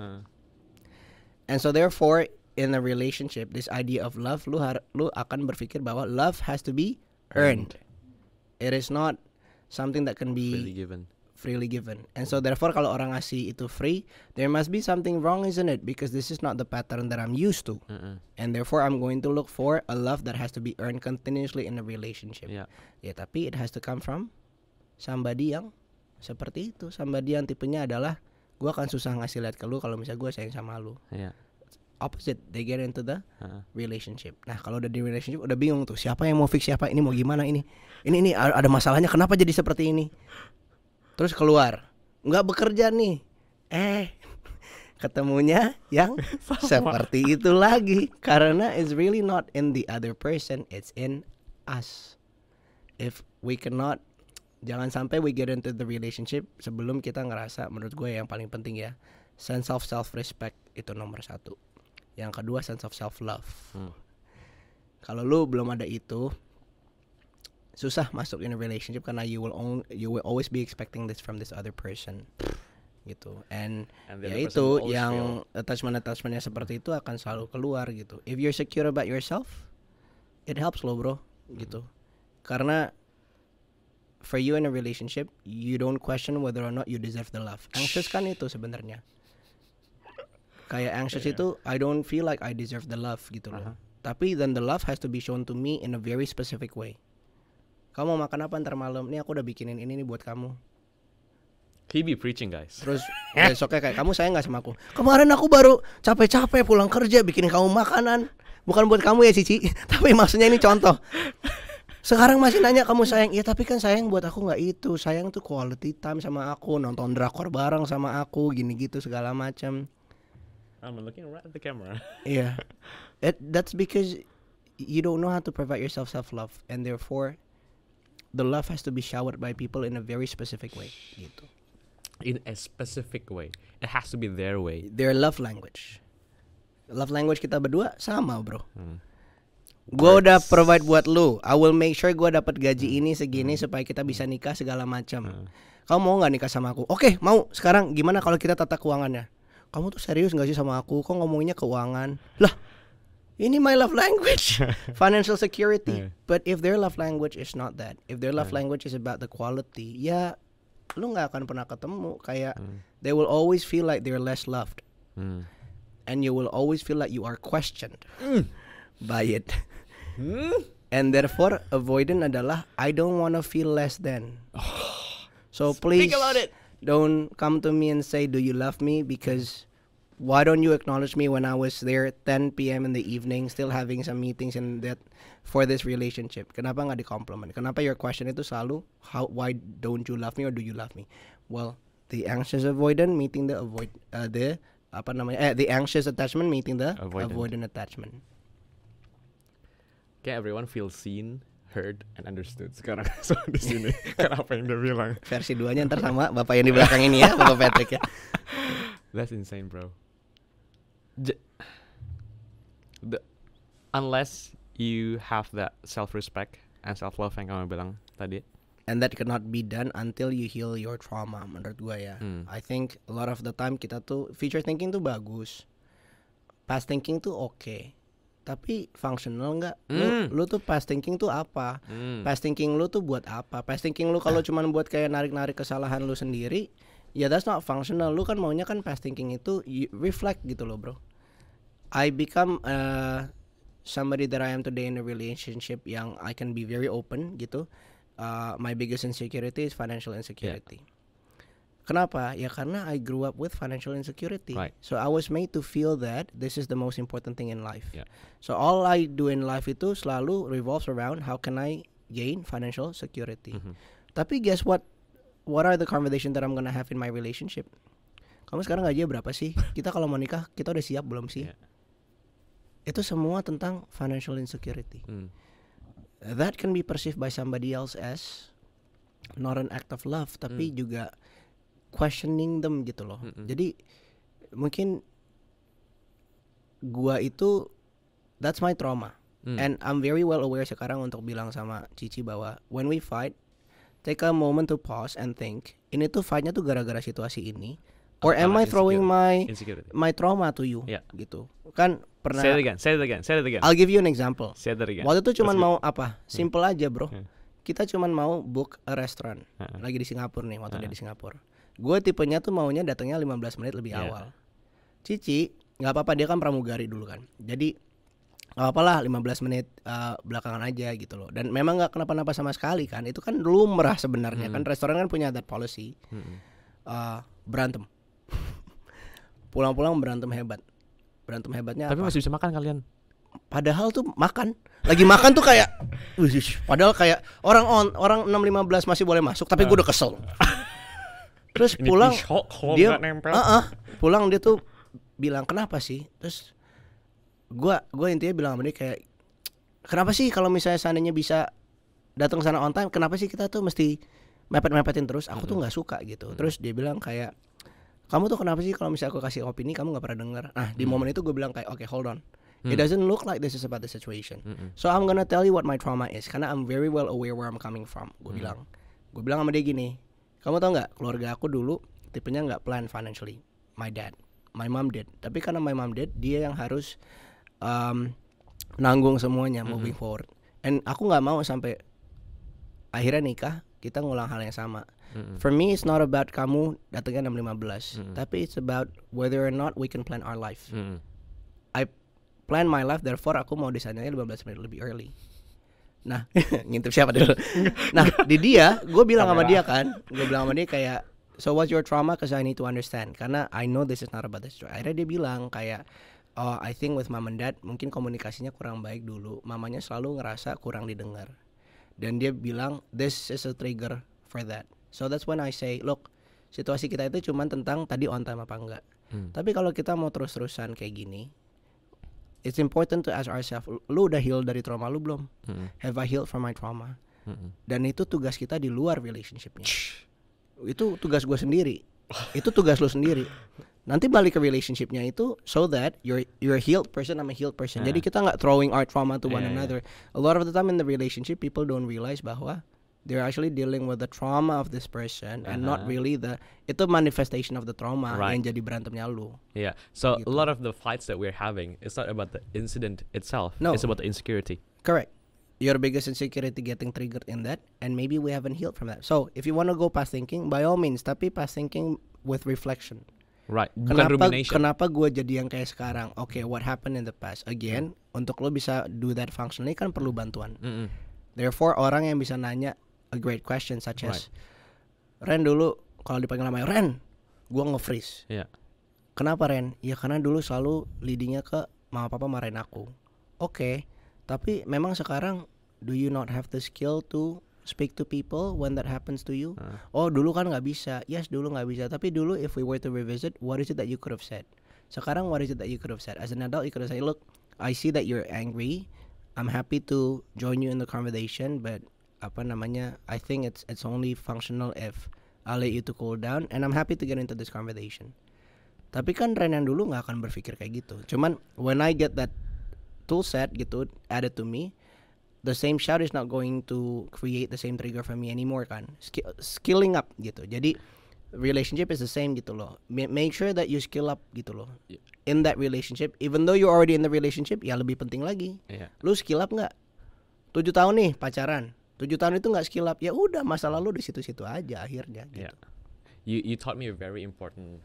And so therefore in a relationship, this idea of love, lu akan berpikir bahwa love has to be earned. It is not something that can be freely given. And so therefore kalau orang ngasih itu free, there must be something wrong, isn't it? Because this is not the pattern that I'm used to. And therefore I'm going to look for a love that has to be earned continuously in a relationship. Ya tapi it has to come from somebody yang seperti itu. Somebody yang tipenya adalah gue akan susah ngasih lihat ke lu kalau misalnya gue sayang sama lu. Opposite, they get into the relationship. Nah kalau udah di relationship udah bingung tuh, siapa yang mau fix siapa, ini mau gimana, ini ada masalahnya, kenapa jadi seperti ini. Terus keluar, nggak bekerja nih, ketemunya yang seperti itu lagi. Karena it's really not in the other person, it's in us. If we cannot, jangan sampai we get into the relationship sebelum kita ngerasa, menurut gue yang paling penting ya, sense of self-respect itu nomor 1. Yang kedua sense of self-love. Kalau lu belum ada itu, susah masuk in a relationship karena you will always be expecting this from this other person gitu. And ya itu yang attachmentnya seperti itu akan selalu keluar gitu. If you're secure about yourself, it helps lo bro gitu. Karena for you in a relationship, you don't question whether or not you deserve the love. Anxious kan itu sebenarnya. Kayak anxious itu I don't feel like I deserve the love gitu loh. Tapi then the love has to be shown to me in a very specific way. Kamu mau makan apa ntar malam? Nih aku udah bikinin ini nih buat kamu. He be preaching guys. Terus besoknya kayak, kamu sayang gak sama aku? Kemarin aku baru capek-capek pulang kerja bikinin kamu makanan. Bukan buat kamu ya Cici, tapi maksudnya ini contoh. Sekarang masih nanya kamu sayang. Ya tapi kan sayang buat aku gak itu. Sayang tuh quality time sama aku, nonton drakor bareng sama aku, gini gitu segala macam. I'm looking right at the camera. Yeah. That's because you don't know how to provide yourself self-love, and therefore the love has to be showered by people in a very specific way gitu. In a specific way. It has to be their way. Their love language. Love language kita berdua sama bro. Gue udah provide buat lu, I will make sure gue dapat gaji ini segini supaya kita bisa nikah segala macam. Kamu mau nggak nikah sama aku? Oke, mau. Sekarang gimana kalau kita tata keuangannya? Kamu tuh serius nggak sih sama aku? Kok ngomonginnya keuangan? Lah, ini my love language, financial security. But if their love language is not that, if their love language is about the quality, ya lu nggak akan pernah ketemu. Kayak they will always feel like they're less loved, and you will always feel like you are questioned by it. And therefore avoidant adalah I don't wanna feel less than. So please don't come to me and say do you love me, because why don't you acknowledge me when I was there 10 p.m. in the evening still having some meetings and that for this relationship? Kenapa nggak di-compliment? Kenapa your question itu selalu why don't you love me or do you love me? Well, the anxious avoidant meeting the the anxious attachment meeting the avoidant attachment. Kayak everyone feel seen, heard, and understood sekarang so di sini. Karena apa yang dia bilang. Versi 2-nya ntar sama bapak yang di belakang ini ya, Bapak Patrick ya. That's insane, bro. Unless you have that self-respect and self-love yang kamu bilang tadi, and that cannot be done until you heal your trauma menurut gua ya. I think a lot of the time kita tuh future thinking tuh bagus, past thinking tuh oke. Tapi functional nggak? Lu tuh past thinking tuh apa? Past thinking lu tuh buat apa? Past thinking lu kalau cuman buat kayak narik-narik kesalahan lu sendiri, ya that's not functional. Lu kan maunya kan past thinking itu reflect gitu loh, bro. I become somebody that I am today in a relationship yang I can be very open gitu. My biggest insecurity is financial insecurity. Kenapa? Ya karena I grew up with financial insecurity. Right. So I was made to feel that this is the most important thing in life. Yeah. So all I do in life itu selalu revolves around how can I gain financial security. Tapi guess what? What are the conversations that I'm gonna have in my relationship? Kamu sekarang gajinya berapa sih? Kita kalau mau nikah, kita udah siap belum sih? Yeah. Itu semua tentang financial insecurity. That can be perceived by somebody else as not an act of love, tapi juga questioning them gitu loh. Jadi mungkin gua itu that's my trauma. And I'm very well aware sekarang untuk bilang sama Cici bahwa when we fight, take a moment to pause and think, ini tuh fightnya tuh gara-gara situasi ini, or am I throwing my trauma to you? Gitu. Kan pernah. Say it again. I'll give you an example. Say that again. Waktu itu cuman mau apa? Simple aja, bro. Kita cuman mau book a restaurant. Lagi di Singapura nih, waktu dia di Singapura. Gue tipenya tuh maunya datangnya 15 menit lebih awal. Cici nggak apa-apa, dia kan pramugari dulu kan. Jadi nggak apa-apa lah 15 menit belakangan aja gitu loh. Dan memang nggak kenapa-napa sama sekali kan. Itu kan lumrah sebenarnya kan. Restoran kan punya that policy. Berantem. Pulang-pulang berantem hebat. Berantem hebatnya tapi apa? masih bisa makan kalian. Padahal tuh makan. Lagi makan tuh kayak padahal kayak orang 6.15 masih boleh masuk, tapi gue udah kesel. Terus pulang dia pulang dia tuh bilang, "Kenapa sih?" Terus gua intinya bilang sama dia kayak, "Kenapa sih kalau misalnya seandainya bisa datang sana on time, kenapa sih kita tuh mesti mepet-mepetin terus? Aku tuh nggak suka gitu." Terus dia bilang kayak, "Kamu tuh kenapa sih kalau misalnya aku kasih opini kamu nggak pernah dengar?" Nah di momen itu gue bilang kayak, "Okay, hold on. It doesn't look like this is about the situation. So I'm gonna tell you what my trauma is, karena I'm very well aware where I'm coming from." Gue bilang sama dia gini, "Kamu tau nggak, keluarga aku dulu tipenya nggak plan financially. My mom did. Tapi karena my mom did, dia yang harus nanggung semuanya moving forward. And aku nggak mau sampai akhirnya nikah kita ngulang hal yang sama. For me it's not about kamu datangnya 6.15, tapi it's about whether or not we can plan our life. I plan my life, therefore aku mau di sananya 15 menit lebih early." Nah, ngintip siapa dulu? Nah, di dia, gue bilang sama dia kan, kayak, "So what's your trauma? Cause I need to understand. Karena I know this is not about this." Akhirnya dia bilang kayak, "Oh, I think with mom and dad mungkin komunikasinya kurang baik dulu. Mamanya selalu ngerasa kurang didengar." Dan dia bilang, "This is a trigger for that." So that's when I say, look, situasi kita itu cuma tentang tadi on time apa enggak. Tapi kalau kita mau terus-terusan kayak gini, it's important to ask ourselves, lu udah heal dari trauma lu belum? Have I healed from my trauma? Dan itu tugas kita di luar relationshipnya. Itu tugas gue sendiri. Itu tugas lu sendiri. Nanti balik ke relationshipnya itu so that you're a healed person, I'm a healed person. Jadi kita nggak throwing our trauma to one another. A lot of the time in the relationship, people don't realize bahwa they're actually dealing with the trauma of this person and not really itu manifestation of the trauma yang jadi berantemnya lu. Yeah. So a lot of the fights that we're having, it's not about the incident itself. No. It's about the insecurity. Correct. Your biggest insecurity getting triggered in that, and maybe we haven't healed from that. So if you want to go past thinking, by all means, tapi past thinking with reflection. Right. Bukan rumination. Kenapa gue jadi yang kayak sekarang? Okay, what happened in the past? Again, untuk lo bisa do that functionally kan perlu bantuan. Therefore, orang yang bisa nanya a great question such as, "Ren dulu kalau dipanggil namanya Ren, gue nge-freeze." Kenapa Ren? Ya karena dulu selalu leadingnya ke mama papa marahin aku. Oke, tapi memang sekarang do you not have the skill to speak to people when that happens to you? Oh dulu kan nggak bisa. Yes dulu nggak bisa. Tapi dulu if we were to revisit, what is it that you could have said? Sekarang what is it that you could have said? As an adult you could have said, "Look, I see that you're angry. I'm happy to join you in the conversation, but I think it's only functional if I let you to cool down, and I'm happy to get into this conversation." Tapi kan Ren yang dulu nggak akan berpikir kayak gitu. Cuman when I get that tool set gitu added to me, the same shout is not going to create the same trigger for me anymore kan. Skilling up gitu. Jadi relationship is the same gitu loh. Make sure that you skill up gitu loh. Yeah. In that relationship, even though you're already in the relationship, ya lebih penting lagi. Yeah. Lu skill up nggak? 7 tahun nih pacaran. 7 tahun itu nggak skill up, ya udah masa lalu di situ-situ aja akhirnya. Gitu. Yeah. You taught me a very important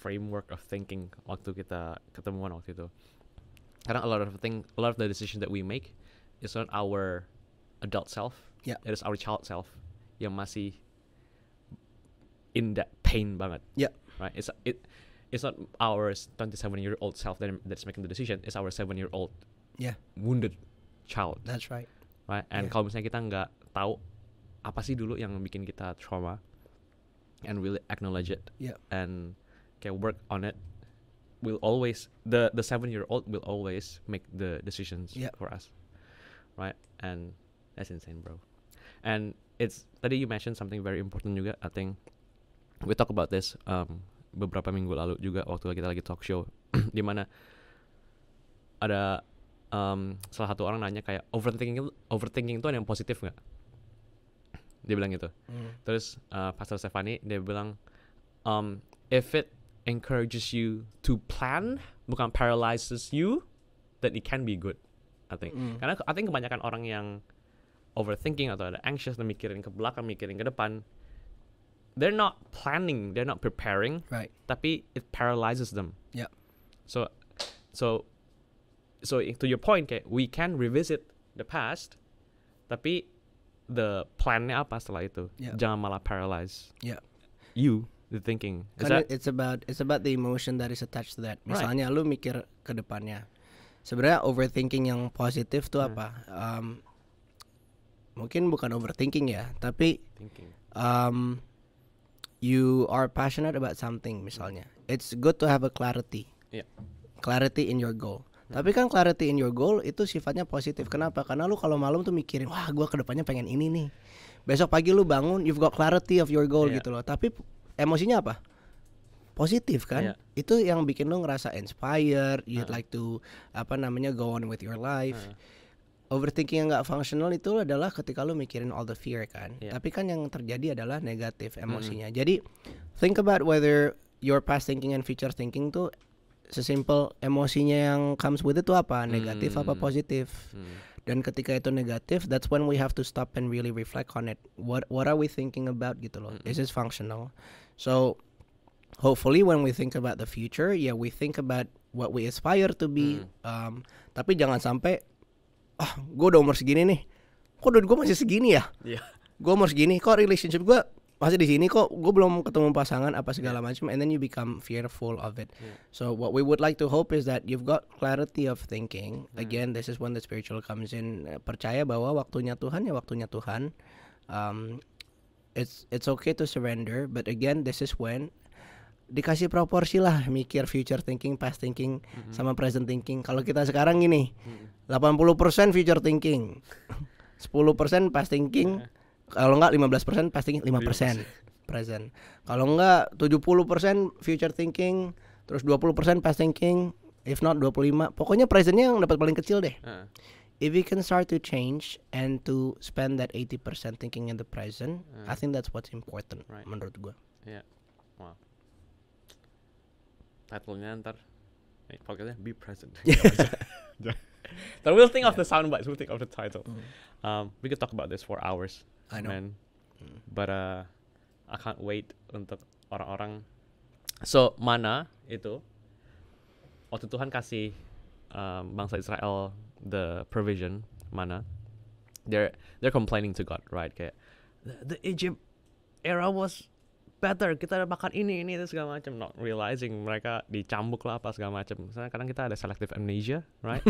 framework of thinking waktu kita ketemuan waktu itu. Karena a lot of the decisions that we make is not our adult self. Yeah. It is our child self yang masih in that pain banget. Yeah. Right. It's not our 27-year-old self that's making the decision. It's our 7-year-old Yeah. wounded child. That's right. Right. And Yeah. kalau misalnya kita nggak tahu apa sih dulu yang bikin kita trauma, and really acknowledge it, Yeah. and work on it, will always the 7-year-old will always make the decisions Yeah. for us, right? And that's insane, bro. And it's tadi you mentioned something very important juga. I think we talk about this beberapa minggu lalu juga waktu kita lagi talk show di mana ada salah satu orang nanya kayak overthinking itu ada yang positif nggak? Dia bilang gitu. Terus Pastor Stefani dia bilang if it encourages you to plan, bukan paralyzes you, then it can be good, I think. Karena I think kebanyakan orang yang overthinking atau ada anxious, dan mikirin ke belakang, mikirin ke depan, they're not planning, they're not preparing, Right. tapi it paralyzes them. Yeah. So to your point, kayak we can revisit the past, tapi the plan-nya apa setelah itu? Yeah. Jangan malah paralyze Yeah. you, the thinking. Is Karena that it's about the emotion that is attached to that. Right. Misalnya lu mikir ke depannya. Sebenarnya overthinking yang positif tuh apa? Mungkin bukan overthinking ya, tapi thinking? you are passionate about something misalnya. It's good to have a clarity. Yeah. Clarity in your goal. Tapi kan clarity in your goal itu sifatnya positif. Kenapa? Karena lu kalau malam tuh mikirin, wah gua kedepannya pengen ini nih. Besok pagi lu bangun, you've got clarity of your goal Yeah. gitu loh. Tapi emosinya apa? Positif kan? Yeah. Itu yang bikin lu ngerasa inspired, you'd like to go on with your life. Overthinking yang nggak functional itu adalah ketika lu mikirin all the fear kan. Yeah. Tapi kan yang terjadi adalah negatif emosinya. Jadi think about whether your past thinking and future thinking tuh sesimpel emosinya yang comes with it tuh apa? Negatif apa positif? Dan ketika itu negatif, that's when we have to stop and really reflect on it. What are we thinking about gitu loh? Is this functional? So hopefully when we think about the future, yeah, we think about what we aspire to be. Tapi jangan sampai gue udah umur segini nih, kok duit gue masih segini ya? Yeah. Gue umur segini, kok relationship gue masih di sini, kok gue belum ketemu pasangan apa segala macam, and then you become fearful of it. So what we would like to hope is that you've got clarity of thinking. Again, this is when the spiritual comes in. Percaya bahwa waktunya Tuhan ya waktunya Tuhan. It's okay to surrender, but again, this is when dikasih proporsi lah, mikir future thinking, past thinking, sama present thinking. Kalau kita sekarang gini, 80% future thinking, 10% past thinking, kalau enggak 15% past thinking, 5% present. Kalau enggak 70% future thinking, terus 20% past thinking, if not 25, pokoknya presentnya yang dapat paling kecil deh. If you can start to change and to spend that 80% thinking in the present, I think that's what's important, Right. menurut gua. Yeah. Wow. Title-nya ntar podcastnya Be Present. But we'll think of the sound bites. We'll think of the title. We could talk about this for hours. I know. Man. But I can't wait untuk orang-orang. So mana itu waktu Tuhan kasih bangsa Israel the provision mana, they're complaining to God, right? Kayak the Egypt era was better, kita ada makan ini itu segala macam, not realizing mereka dicambuk lah apa segala macam. Misalnya kadang kita ada selective amnesia, right?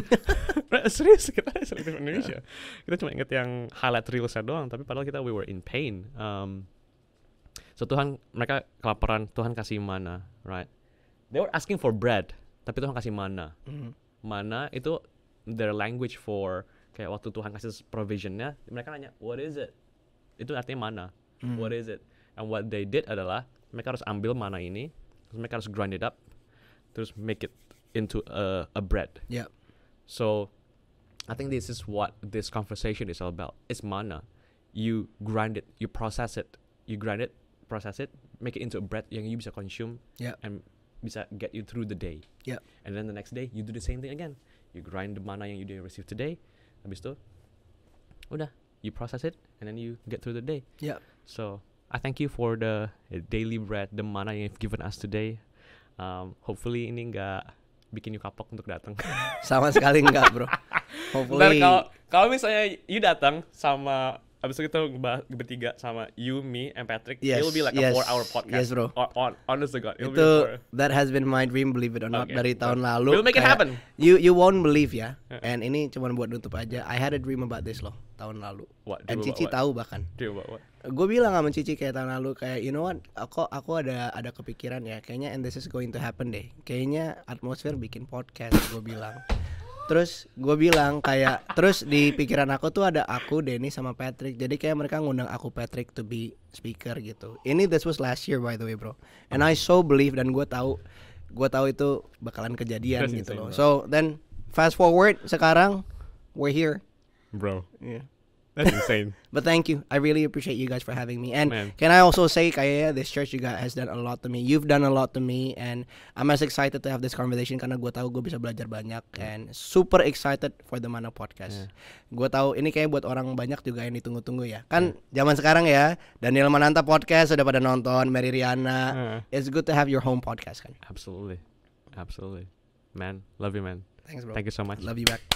Serius, kita ada selective amnesia. Kita cuma inget yang highlight reelsnya doang, tapi padahal we were in pain. So Tuhan, mereka kelaparan, Tuhan kasih mana, right? They were asking for bread, tapi Tuhan kasih mana. Mana itu their language for kayak waktu Tuhan kasih provisionnya, mereka nanya what is it? Itu artinya mana? What is it? And what they did adalah mereka harus ambil mana ini, terus mereka harus grind it up, terus make it into a bread. Yeah. So I think this is what this conversation is all about. It's mana. You grind it, you process it, process it, make it into a bread yang you bisa consume, Yeah. and bisa get you through the day. Yeah. And then the next day you do the same thing again. You grind the mana yang you didn't receive today. Habis itu, udah, you process it, and then you get through the day. Yeah. So I thank you for the daily bread, the mana yang you've given us today. Hopefully ini nggak bikin you kapok untuk datang. Sama sekali enggak, bro. Ntar Hopefully. kalau misalnya you datang sama abis itu kita bertiga sama you, me, and Patrick, Yes, it'll be like yes, a 4-hour podcast. yes, bro. Honest to God, it'll be Itu that has been my dream, believe it or not, Okay, dari well, tahun lalu. we'll make it Kayak, happen. You won't believe ya. And ini cuma buat nutup aja. I had a dream about this loh tahun lalu. What? And Dream Cici about tahu bahkan. Dream about what? Gue bilang sama Cici kayak tahun lalu kayak you know what? Aku ada kepikiran ya. Kayaknya and this is going to happen deh. Kayaknya atmosfer bikin podcast. Gue bilang. Terus gue bilang kayak terus di pikiran aku tuh ada aku, Denny sama Patrick. Jadi kayak mereka ngundang aku Patrick to be speaker gitu. This was last year by the way, bro. And I so believe dan gue tahu itu bakalan kejadian That's gitu insane, loh. bro. So then fast forward sekarang we're here. Bro, Yeah. that's insane. But thank you. I really appreciate you guys for having me. And Man. can I also say, Kaya, this church you guys has done a lot to me. You've done a lot to me, and I'm as excited to have this conversation karena gue tahu gue bisa belajar banyak, and super excited for the Mana podcast. Gue tahu ini kayak buat orang banyak juga yang ditunggu-tunggu ya. Kan zaman sekarang ya, Daniel Mananta podcast sudah pada nonton, Mary Riana. It's good to have your home podcast kan. Absolutely. Man, love you, man. Thanks, bro. Thank you so much. Love you back.